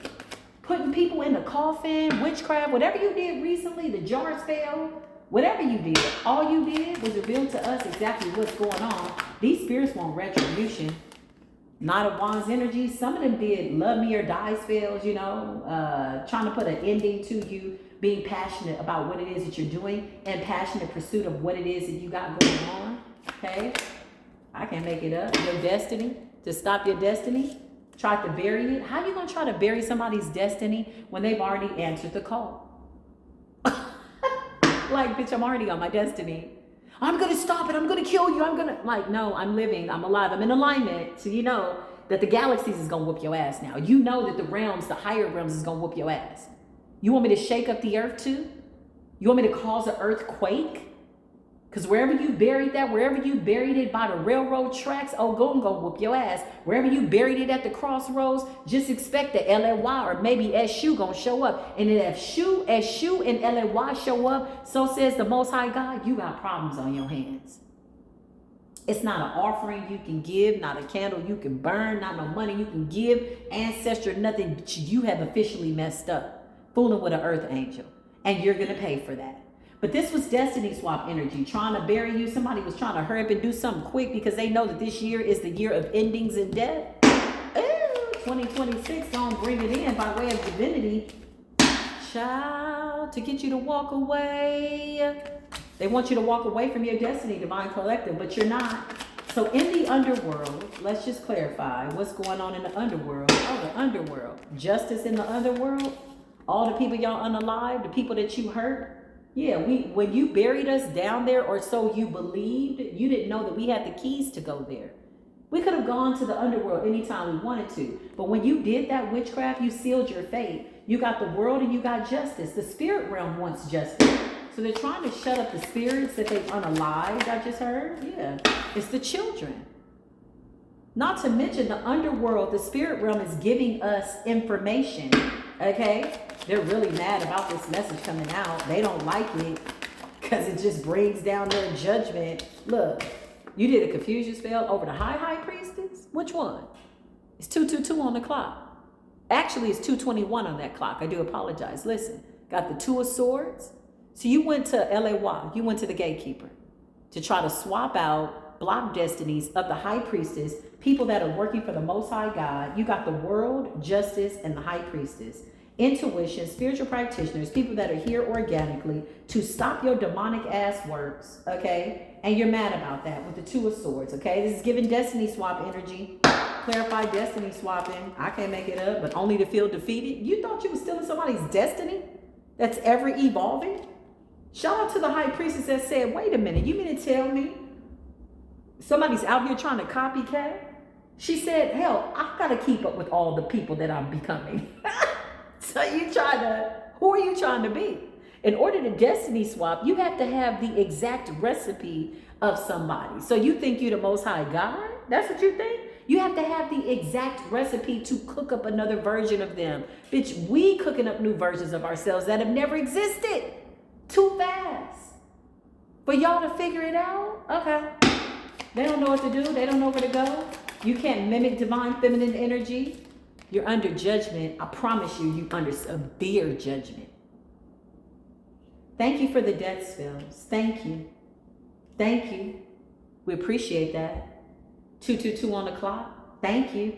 Putting people in the coffin, witchcraft, whatever you did recently, the jar spell, whatever you did, all you did was reveal to us exactly what's going on. These spirits want retribution. Knight of Wands energy. Some of them did love me or die spells, you know, trying to put an ending to you. Being passionate about what it is that you're doing and passionate pursuit of what it is that you got going on. Okay. I can't make it up. Your destiny, to stop your destiny, try to bury it. How are you going to try to bury somebody's destiny when they've already answered the call? Like, bitch, I'm already on my destiny. I'm going to stop it. I'm going to kill you. I'm going to, like, no, I'm living. I'm alive. I'm in alignment. So you know that the galaxies is going to whoop your ass now. You know that the realms, the higher realms is going to whoop your ass. You want me to shake up the earth too? You want me to cause an earthquake? Because wherever you buried that, wherever you buried it by the railroad tracks, oh, go and go whoop your ass. Wherever you buried it at the crossroads, just expect the LAY or maybe SU gonna show up. And if SU and LAY show up, so says the Most High God, you got problems on your hands. It's not an offering you can give, not a candle you can burn, not no money you can give, ancestor, nothing. You have officially messed up, fooling with an earth angel. And you're gonna pay for that. But this was destiny swap energy, trying to bury you. Somebody was trying to hurry up and do something quick because they know that this year is the year of endings and death. Ooh, 2026, gonna bring it in by way of divinity. Child, to get you to walk away. They want you to walk away from your destiny, divine collective, but you're not. So in the underworld, let's just clarify what's going on in the underworld. Oh, the underworld. Justice in the underworld. All the people y'all unalive, the people that you hurt. Yeah, when you buried us down there, or so you believed, you didn't know that we had the keys to go there. We could have gone to the underworld anytime we wanted to. But when you did that witchcraft, you sealed your fate. You got the world and you got justice. The spirit realm wants justice. So they're trying to shut up the spirits that they've unalived, I just heard. Yeah, it's the children. Not to mention the underworld, the spirit realm is giving us information, okay? They're really mad about this message coming out. They don't like it because it just brings down their judgment. Look, you did a confusion spell over the high priestess? Which one? It's 222 on the clock. Actually, it's 221 on that clock. I do apologize. Listen, got the 2 of swords. So you went to LAY, you went to the gatekeeper to try to swap out block destinies of the high priestess, people that are working for the Most High God. You got the world, justice, and the high priestess. Intuition, spiritual practitioners, people that are here organically to stop your demonic ass works, okay? And you're mad about that with the 2 of swords, okay? This is giving destiny swap energy. Clarify destiny swapping. I can't make it up, but only to feel defeated. You thought you were stealing somebody's destiny that's ever evolving? Shout out to the high priestess that said, wait a minute, you mean to tell me somebody's out here trying to copycat? She said, hell, I've got to keep up with all the people that I'm becoming. So who are you trying to be? In order to destiny swap, you have to have the exact recipe of somebody. So you think you're the Most High God? That's what you think? You have to have the exact recipe to cook up another version of them. Bitch, we cooking up new versions of ourselves that have never existed. Too fast. For y'all to figure it out? Okay. They don't know what to do. They don't know where to go. You can't mimic divine feminine energy. You're under judgment. I promise you, you're under severe judgment. Thank you for the death spells. Thank you. Thank you. We appreciate that. 222 on the clock. Thank you.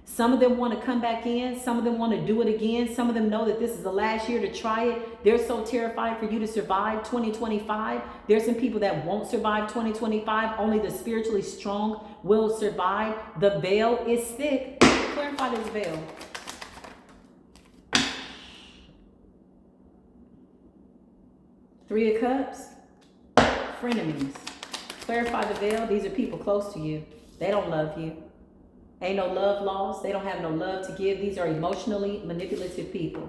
Some of them want to come back in. Some of them want to do it again. Some of them know that this is the last year to try it. They're so terrified for you to survive 2025. There's some people that won't survive 2025. Only the spiritually strong will survive. The veil is thick. Clarify this veil. Three of Cups. Frenemies. Clarify the veil. These are people close to you. They don't love you. Ain't no love lost. They don't have no love to give. These are emotionally manipulative people.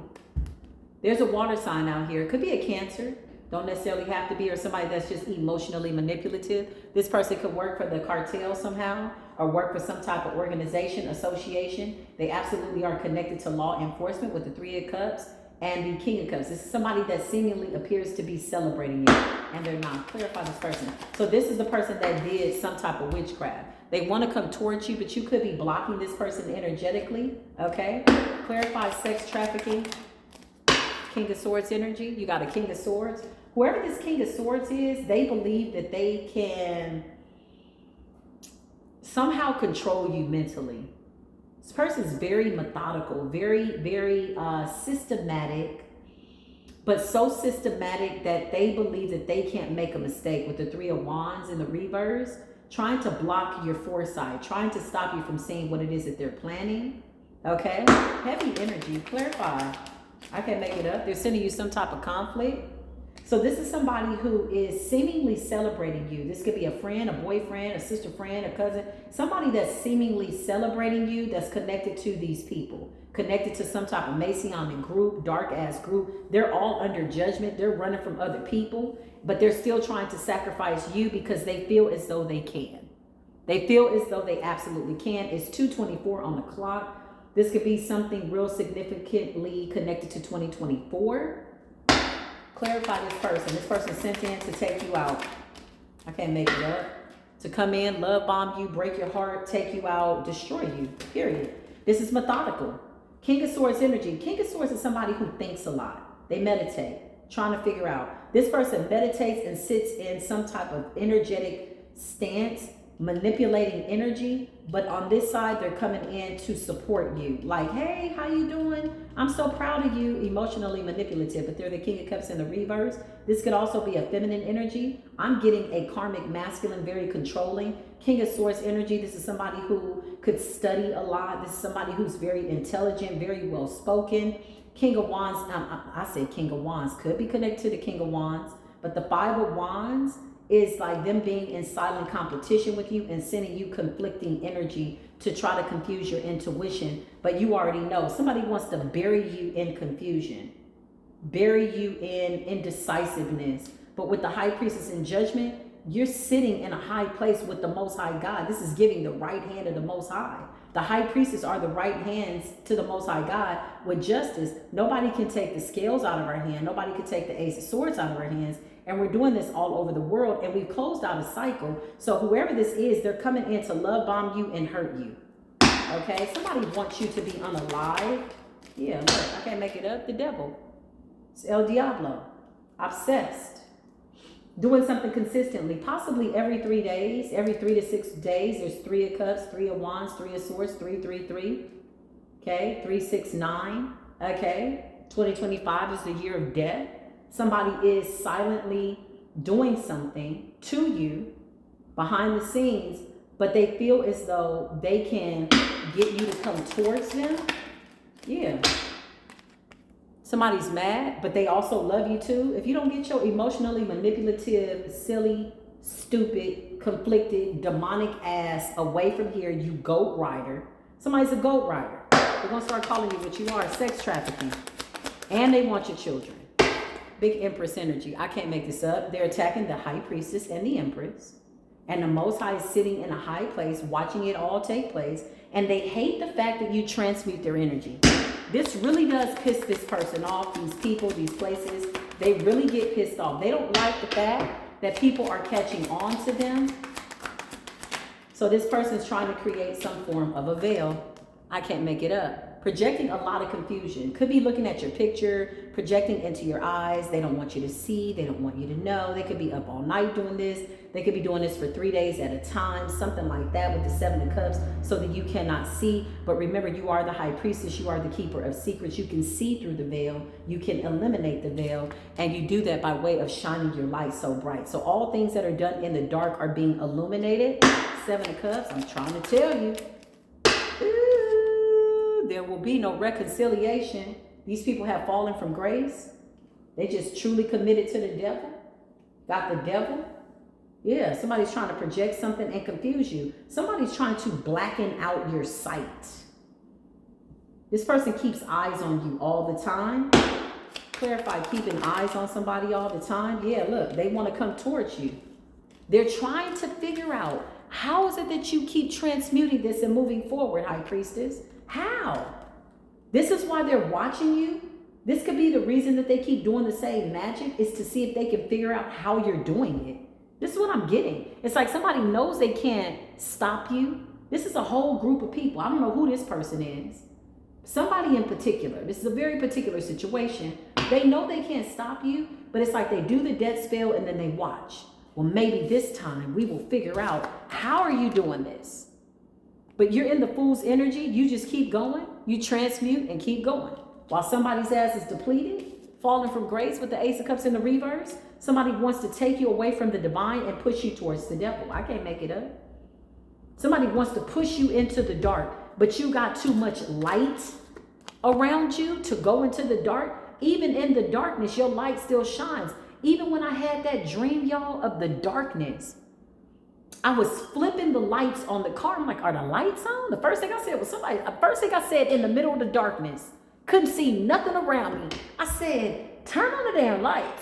There's a water sign out here. It could be a Cancer. Don't necessarily have to be, or somebody that's just emotionally manipulative. This person could work for the cartel somehow, or work for some type of organization, association. They absolutely are connected to law enforcement with the 3 of Cups and the King of Cups. This is somebody that seemingly appears to be celebrating you, and they're not. Clarify this person. So this is the person that did some type of witchcraft. They want to come towards you, but you could be blocking this person energetically, okay? Clarify sex trafficking. King of Swords energy. You got a King of Swords. Whoever this King of Swords is, they believe that they can somehow control you mentally. This person is very methodical, very, very systematic, but so systematic that they believe that they can't make a mistake with the 3 of Wands in the reverse, trying to block your foresight, trying to stop you from seeing what it is that they're planning. Okay? Heavy energy. Clarify. I can't make it up. They're sending you some type of conflict. So this is somebody who is seemingly celebrating you. This could be a friend, a boyfriend, a sister friend, a cousin, somebody that's seemingly celebrating you, that's connected to these people, connected to some type of Masonic group, dark ass group. They're all under judgment. They're running from other people, but they're still trying to sacrifice you because they feel as though they can. They feel as though they absolutely can. It's 2:24 on the clock. This could be something real significantly connected to 2024. Clarify this person. This person sent in to take you out. I can't make it up. To come in, love bomb you, break your heart, take you out, destroy you, period. This is methodical. King of Swords energy. King of Swords is somebody who thinks a lot. They meditate, trying to figure out. This person meditates and sits in some type of energetic stance, manipulating energy, but on this side they're coming in to support you, like, hey, how you doing, I'm so proud of you. Emotionally manipulative, but they're the King of Cups in the reverse. This could also be a feminine energy. I'm getting a karmic masculine, very controlling. King of Swords energy. This is somebody who could study a lot. This is somebody who's very intelligent, very well spoken. King of Wands, I said King of Wands could be connected to the King of Wands, but the Five of Wands is like them being in silent competition with you and sending you conflicting energy to try to confuse your intuition. But you already know somebody wants to bury you in confusion, bury you in indecisiveness. But with the High Priestess in judgment, you're sitting in a high place with the Most High God. This is giving the right hand of the Most High. The High Priestess are the right hands to the Most High God. With justice, nobody can take the scales out of our hand. Nobody can take the Ace of Swords out of our hands. And we're doing this all over the world, and we've closed out a cycle. So whoever this is, they're coming in to love bomb you and hurt you. Okay? Somebody wants you to be unalive. Yeah, look, I can't make it up. The devil. It's El Diablo. Obsessed. Doing something consistently, possibly every 3 days, every 3 to 6 days. There's 3 of Cups, 3 of Wands, 3 of Swords, 3, 3, 3. Okay? 3, 6, 9. Okay? 2025 is the year of death. Somebody is silently doing something to you behind the scenes, but they feel as though they can get you to come towards them. Yeah. Somebody's mad, but they also love you too. If you don't get your emotionally manipulative, silly, stupid, conflicted, demonic ass away from here, you goat rider. Somebody's a goat rider. They're going to start calling you what you are, sex trafficking. And they want your children. Big Empress energy. I can't make this up. They're attacking the High Priestess and the Empress. And the Most High is sitting in a high place, watching it all take place. And they hate the fact that you transmute their energy. This really does piss this person off, these people, these places. They really get pissed off. They don't like the fact that people are catching on to them. So this person's trying to create some form of a veil. I can't make it up. Projecting a lot of confusion. Could be looking at your picture, projecting into your eyes. They don't want you to see. They don't want you to know. They could be up all night doing this. They could be doing this for 3 days at a time, something like that with the 7 of Cups, so that you cannot see. But remember, you are the High Priestess. You are the keeper of secrets. You can see through the veil. You can eliminate the veil. And you do that by way of shining your light so bright. So all things that are done in the dark are being illuminated. 7 of Cups, I'm trying to tell you. There will be no reconciliation. These people have fallen from grace. They just truly committed to the devil. Got the devil. Yeah, somebody's trying to project something and confuse you. Somebody's trying to blacken out your sight. This person keeps eyes on you all the time. Clarify, keeping eyes on somebody all the time. Yeah, look, they want to come towards you. They're trying to figure out, how is it that you keep transmuting this and moving forward, High Priestess? How? This is why they're watching you. This could be the reason that they keep doing the same magic, is to see if they can figure out how you're doing it. This is what I'm getting. It's like somebody knows they can't stop you. This is a whole group of people. I don't know who this person is. Somebody in particular. This is a very particular situation. They know they can't stop you, but it's like they do the death spell and then they watch. Well, maybe this time we will figure out, how are you doing this? But you're in the Fool's energy. You just keep going. You transmute and keep going. While somebody's ass is depleted, falling from grace with the Ace of Cups in the reverse, somebody wants to take you away from the divine and push you towards the devil. I can't make it up. Somebody wants to push you into the dark, but you got too much light around you to go into the dark. Even in the darkness, your light still shines. Even when I had that dream, y'all, of the darkness, I was flipping the lights on the car. I'm like, are the lights on? The first thing I said was first thing I said in the middle of the darkness, couldn't see nothing around me. I said, turn on the damn lights.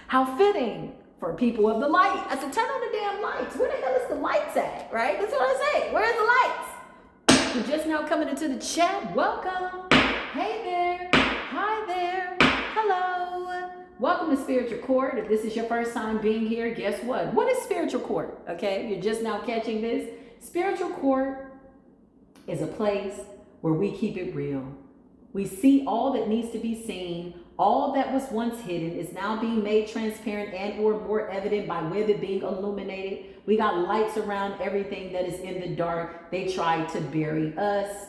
How fitting for people of the light. I said, turn on the damn lights. Where the hell is the lights at, right? That's what I say. Where's the lights? You're just now coming into the chat. Welcome. Hey there. Hi there. Hello. Welcome to Spiritual Court. If this is your first time being here, guess what? What is Spiritual Court? Okay, if you're just now catching this, Spiritual Court is a place where we keep it real. We see all that needs to be seen. All that was once hidden is now being made transparent and or more evident by way of it being illuminated. We got lights around everything that is in the dark. They tried to bury us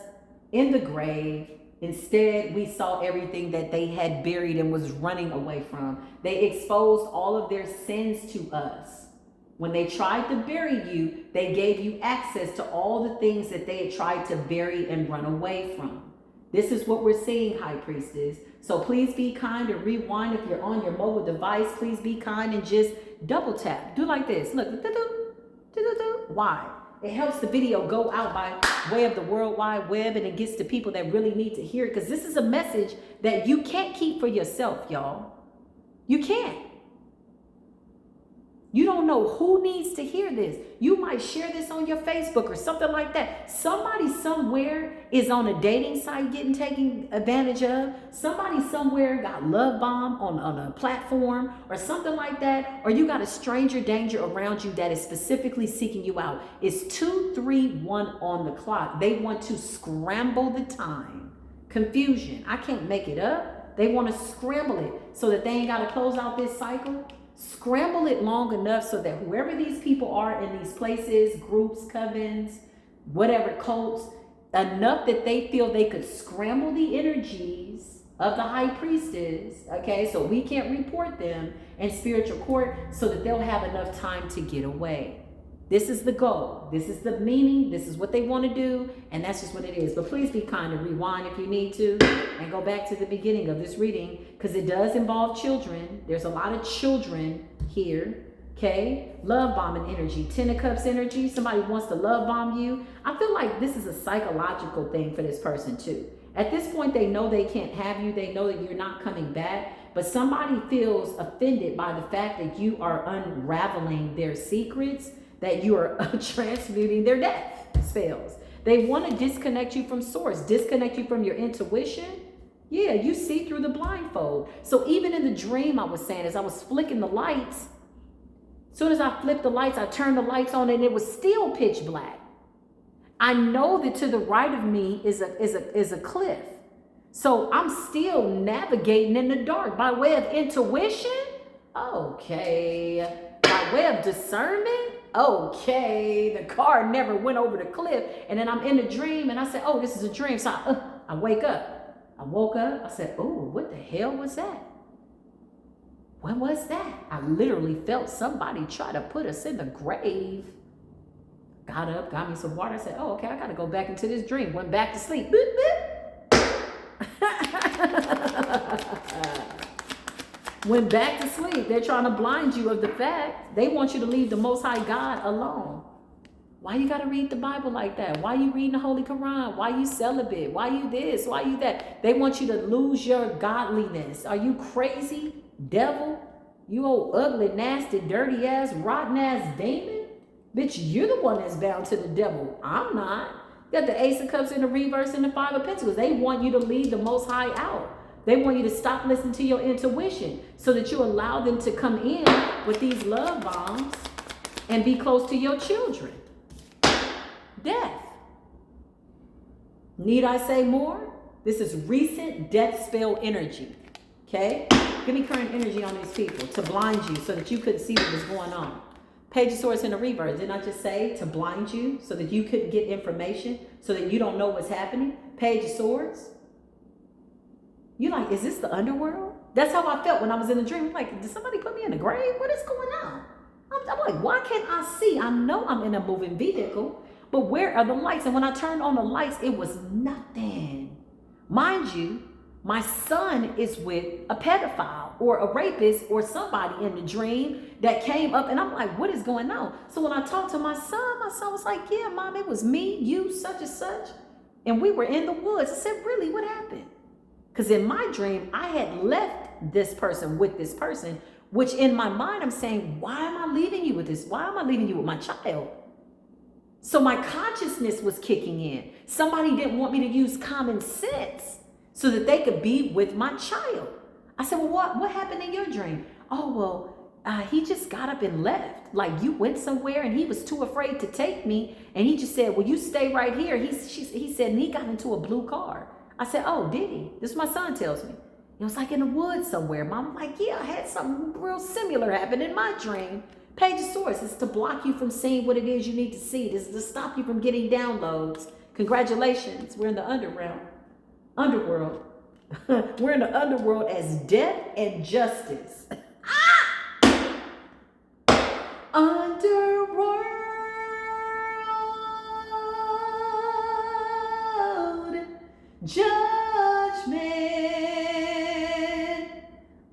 in the grave. Instead, we saw everything that they had buried and was running away from. They exposed all of their sins to us. When they tried to bury you, they gave you access to all the things that they had tried to bury and run away from. This is what we're seeing, High Priestess. So please be kind and rewind. If you're on your mobile device, please be kind and just double tap. Do like this. Look. Why? It helps the video go out by way of the World Wide Web, and it gets to people that really need to hear it, because this is a message that you can't keep for yourself, y'all. You can't. You don't know who needs to hear this. You might share this on your Facebook or something like that. Somebody somewhere is on a dating site getting taken advantage of. Somebody somewhere got love bombed on a platform or something like that. Or you got a stranger danger around you that is specifically seeking you out. It's 2:31 on the clock. They want to scramble the time. Confusion. I can't make it up. They want to scramble it so that they ain't got to close out this cycle. Scramble it long enough so that whoever these people are in these places, groups, covens, whatever, cults, enough that they feel they could scramble the energies of the High Priestess, okay, so we can't report them in Spiritual Court, so that they'll have enough time to get away. This is the goal. This is the meaning. This is what they want to do. And that's just what it is. But please be kind and rewind if you need to. And go back to the beginning of this reading, because it does involve children. There's a lot of children here. Okay? Love bombing energy. 10 of Cups energy. Somebody wants to love bomb you. I feel like this is a psychological thing for this person too. At this point, they know they can't have you. They know that you're not coming back. But somebody feels offended by the fact that you are unraveling their secrets, that you are transmuting their death spells. They want to disconnect you from source, disconnect you from your intuition. Yeah, you see through the blindfold. So even in the dream, I was saying, as I was flicking the lights, as soon as I flipped the lights, I turned the lights on and it was still pitch black. I know that to the right of me is a cliff. So I'm still navigating in the dark by way of intuition. Okay. By way of discernment. Okay, the car never went over the cliff. And then I'm in a dream and I said, oh, this is a dream. So I wake up. I woke up. I said, oh, what the hell was that? What was that? I literally felt somebody try to put us in the grave. Got up, got me some water. I said, oh, okay, I got to go back into this dream. Went back to sleep. Boop, boop. Went back to sleep. They're trying to blind you of the fact. They want you to leave the Most High God alone. Why you got to read the Bible like that? Why you reading the Holy Quran? Why you celibate? Why you this? Why you that? They want you to lose your godliness. Are you crazy, devil? You old ugly, nasty, dirty ass, rotten ass demon? Bitch, you're the one that's bound to the devil. I'm not. You got the Ace of Cups in the reverse and the Five of Pentacles. They want you to leave the Most High out. They want you to stop listening to your intuition so that you allow them to come in with these love bombs and be close to your children. Death. Need I say more? This is recent death spell energy. Okay? Give me current energy on these people to blind you so that you couldn't see what was going on. Page of Swords in the reverse. Didn't I just say to blind you so that you couldn't get information, so that you don't know what's happening? Page of Swords. You like, is this the underworld? That's how I felt when I was in the dream. I'm like, did somebody put me in the grave? What is going on? I'm like, why can't I see? I know I'm in a moving vehicle, but where are the lights? And when I turned on the lights, it was nothing. Mind you, my son is with a pedophile or a rapist or somebody in the dream that came up. And I'm like, what is going on? So when I talked to my son was like, yeah, Mom, it was me, you, such and such. And we were in the woods. I said, really, what happened? Because in my dream, I had left this person with this person, which in my mind, I'm saying, why am I leaving you with this? Why am I leaving you with my child? So my consciousness was kicking in. Somebody didn't want me to use common sense so that they could be with my child. I said, well, what happened in your dream? Oh, well, he just got up and left. Like, you went somewhere and he was too afraid to take me. And he just said, well, you stay right here. He said, and he got into a blue car. I said, oh, did he? This is my son tells me. It was like in the woods somewhere. Mom, I'm like, yeah, I had something real similar happen in my dream. Page of Source is to block you from seeing what it is you need to see. This is to stop you from getting downloads. Congratulations. We're in the underworld. We're in the underworld as death and justice. Underworld. Judgment.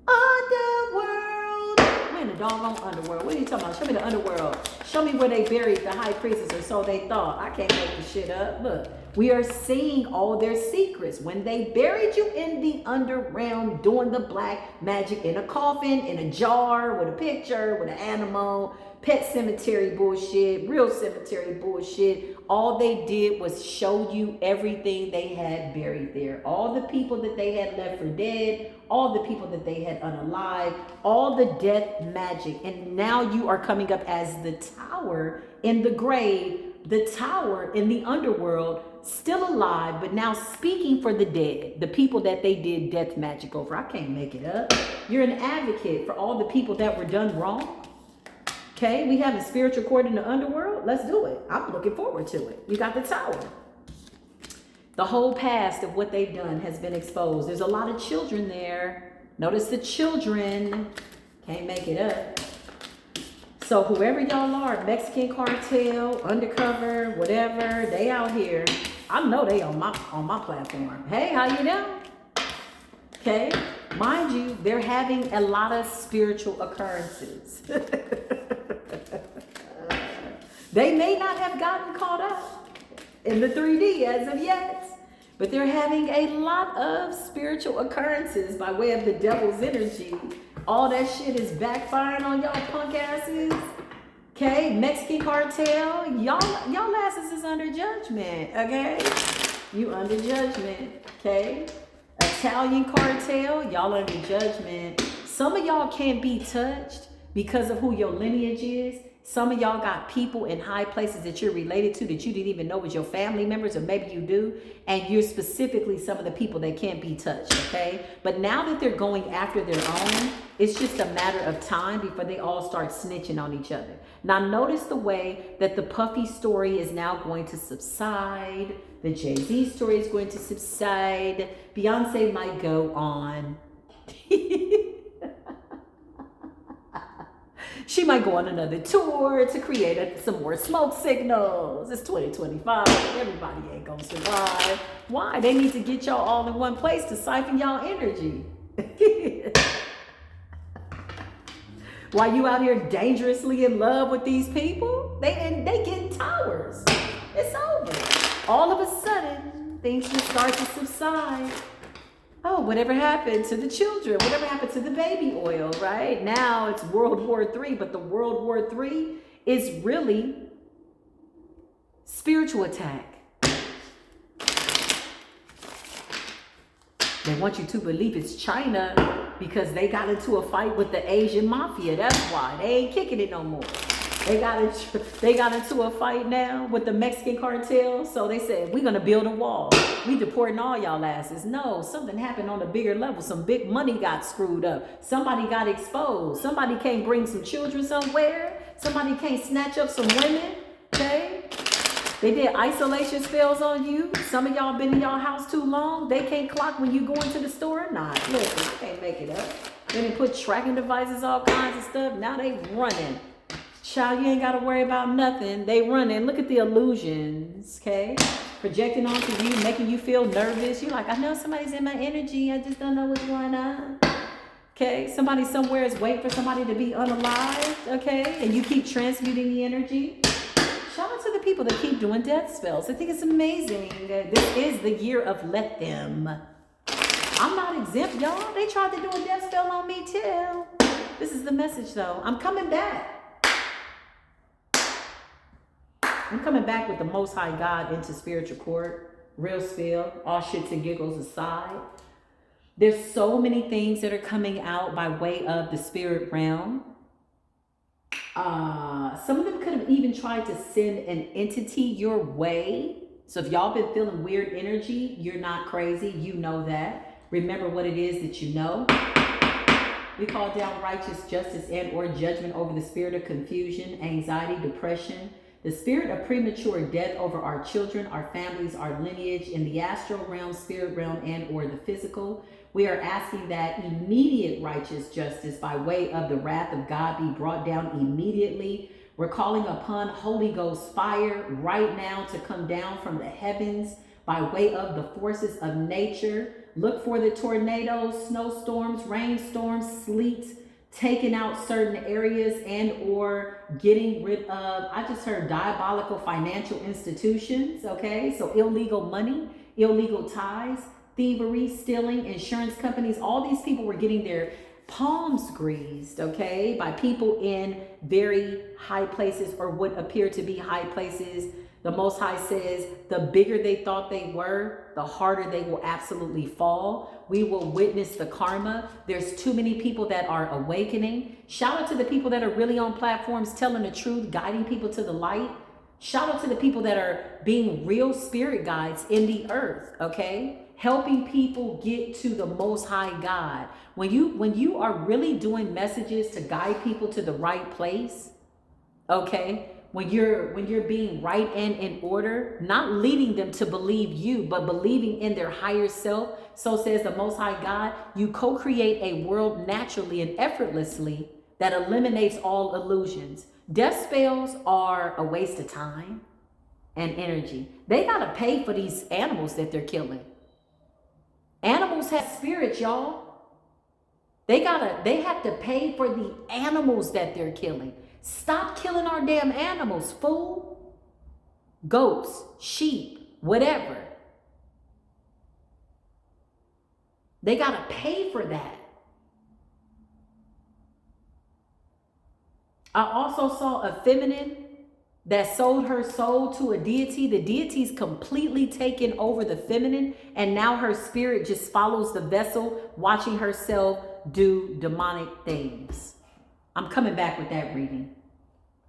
Underworld. We're in the doggone underworld. What are you talking about? Show me the underworld. Show me where they buried the high priestess, or so they thought. I can't make this shit up. Look, we are seeing all their secrets. When they buried you in the underground doing the black magic in a coffin, in a jar, with a picture, with an animal, pet cemetery bullshit, real cemetery bullshit. All they did was show you everything they had buried there. All the people that they had left for dead, all the people that they had unalive, all the death magic. And now you are coming up as the tower in the grave, the tower in the underworld, still alive, but now speaking for the dead, the people that they did death magic over. I can't make it up. You're an advocate for all the people that were done wrong. Okay, we have a spiritual court in the underworld. Let's do it. I'm looking forward to it. You got the tower. The whole past of what they've done has been exposed. There's a lot of children there. Notice the children. Can't make it up. So whoever y'all are, Mexican cartel, undercover, whatever, they out here. I know they on my platform. Hey, how you doing? Okay, mind you, they're having a lot of spiritual occurrences. They may not have gotten caught up in the 3D as of yet, but they're having a lot of spiritual occurrences by way of the devil's energy. All that shit is backfiring on y'all punk asses. Okay, Mexican cartel, y'all asses is under judgment, okay? You under judgment, okay? Italian cartel, y'all under judgment. Some of y'all can't be touched because of who your lineage is. Some of y'all got people in high places that you're related to that you didn't even know was your family members, or maybe you do. And you're specifically some of the people that can't be touched, okay? But now that they're going after their own, it's just a matter of time before they all start snitching on each other. Now notice the way that the Puffy story is now going to subside. The Jay-Z story is going to subside. Beyonce might go on. She might go on another tour to create some more smoke signals. It's 2025. Everybody ain't gonna survive. Why? They need to get y'all all in one place to siphon y'all energy. While you out here dangerously in love with these people, they getting towers. It's over. All of a sudden, things just start to subside. Oh, whatever happened to the children? Whatever happened to the baby oil, right? Now it's World War III, but the World War III is really spiritual attack. They want you to believe it's China because they got into a fight with the Asian mafia. That's why. They ain't kicking it no more. They got into a fight now with the Mexican cartel. So they said, we're going to build a wall. We deporting all y'all asses. No, something happened on a bigger level. Some big money got screwed up. Somebody got exposed. Somebody can't bring some children somewhere. Somebody can't snatch up some women. Okay? They did isolation spells on you. Some of y'all been in y'all house too long. They can't clock when you go into the store. Nah, listen, you can't make it up. Then they put tracking devices, all kinds of stuff. Now they running. Child, you ain't got to worry about nothing. They running. Look at the illusions, okay? projecting onto you, making you feel nervous. You're like, I know somebody's in my energy. I just don't know what's going on. Okay, somebody somewhere is waiting for somebody to be unalived. Okay, and you keep transmuting the energy. Shout out to the people that keep doing death spells. I think it's amazing. This is the year of let them. I'm not exempt, y'all. They tried to do a death spell on me too. This is the message though. I'm coming back. I'm coming back with the Most High God into spiritual court. Real spill. All shits and giggles aside. There's so many things that are coming out by way of the spirit realm. Some of them could have even tried to send an entity your way. So if y'all been feeling weird energy, you're not crazy. You know that. Remember what it is that you know. We call down righteous justice and or judgment over the spirit of confusion, anxiety, depression, the spirit of premature death over our children, our families, our lineage, in the astral realm, spirit realm, and or the physical. We are asking that immediate righteous justice by way of the wrath of God be brought down immediately. We're calling upon Holy Ghost fire right now to come down from the heavens by way of the forces of nature. Look for the tornadoes, snowstorms, rainstorms, sleet, taking out certain areas and or getting rid of, I just heard diabolical financial institutions, okay? So illegal money, illegal ties, thievery, stealing, insurance companies. All these people were getting their palms greased, okay, by people in very high places or what appear to be high places. The Most High says the bigger they thought they were, the harder they will absolutely fall. We will witness the karma. There's too many people that are awakening. Shout out to the people that are really on platforms telling the truth, guiding people to the light. Shout out to the people that are being real spirit guides in the earth, okay? Helping people get to the Most High God. When you are really doing messages to guide people to the right place, okay? When you're being right and in order, not leading them to believe you, but believing in their higher self, so says the Most High God, you co-create a world naturally and effortlessly that eliminates all illusions. Death spells are a waste of time and energy. They gotta pay for these animals that they're killing. Animals have spirits, y'all. They have to pay for the animals that they're killing. Stop killing our damn animals, fool. Goats, sheep, whatever. They gotta pay for that. I also saw a feminine that sold her soul to a deity. The deity's completely taken over the feminine, and now her spirit just follows the vessel, watching herself do demonic things. I'm coming back with that reading.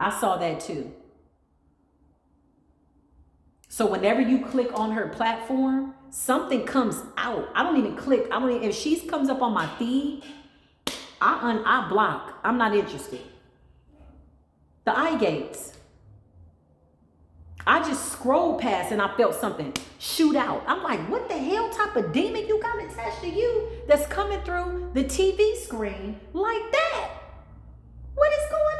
I saw that too. So whenever you click on her platform, something comes out. I don't even click. If she comes up on my feed, I block. I'm not interested. The eye gates. I just scrolled past and I felt something shoot out. I'm like, what the hell type of demon you got attached to you that's coming through the TV screen like that? What is going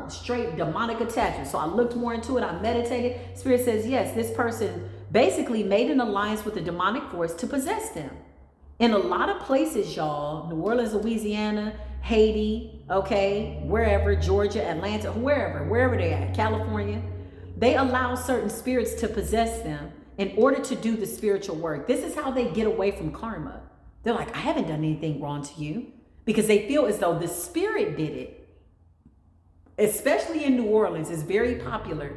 on? Straight demonic attachment. So I looked more into it. I meditated. Spirit says, yes, this person basically made an alliance with the demonic force to possess them. In a lot of places, y'all, New Orleans, Louisiana, Haiti, okay, wherever, Georgia, Atlanta, wherever they're at, California, they allow certain spirits to possess them in order to do the spiritual work. This is how they get away from karma. They're like, I haven't done anything wrong to you, because they feel as though the spirit did it. Especially in New Orleans, it's very popular.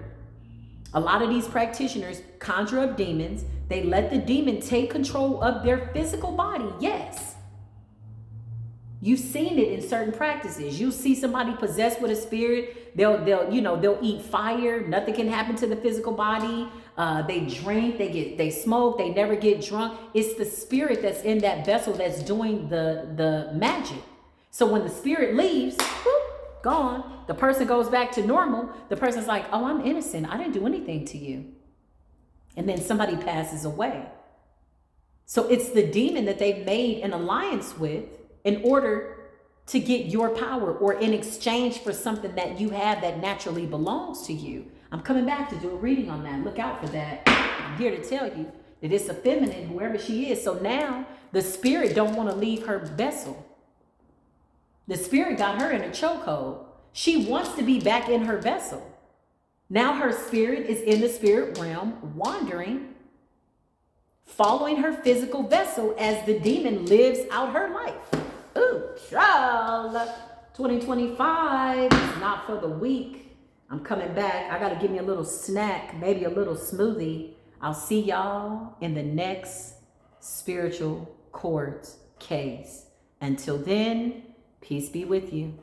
A lot of these practitioners conjure up demons. They let the demon take control of their physical body. Yes. You've seen it in certain practices. You see somebody possessed with a spirit. They'll eat fire. Nothing can happen to the physical body. They drink, they smoke, they never get drunk. It's the spirit that's in that vessel that's doing the magic. So when the spirit leaves, whoop, gone. The person goes back to normal. The person's like, oh, I'm innocent. I didn't do anything to you. And then somebody passes away. So it's the demon that they've made an alliance with in order to get your power, or in exchange for something that you have that naturally belongs to you. I'm coming back to do a reading on that. Look out for that. here to tell you that it's a feminine, whoever she is. So now the spirit don't want to leave her vessel. The spirit got her in a chokehold. She wants to be back in her vessel. Now her spirit is in the spirit realm, wandering, following her physical vessel as the demon lives out her life. Ooh, child. 2025 is not for the weak. I'm coming back. I got to give me a little snack, maybe a little smoothie. I'll see y'all in the next spiritual court case. Until then, peace be with you.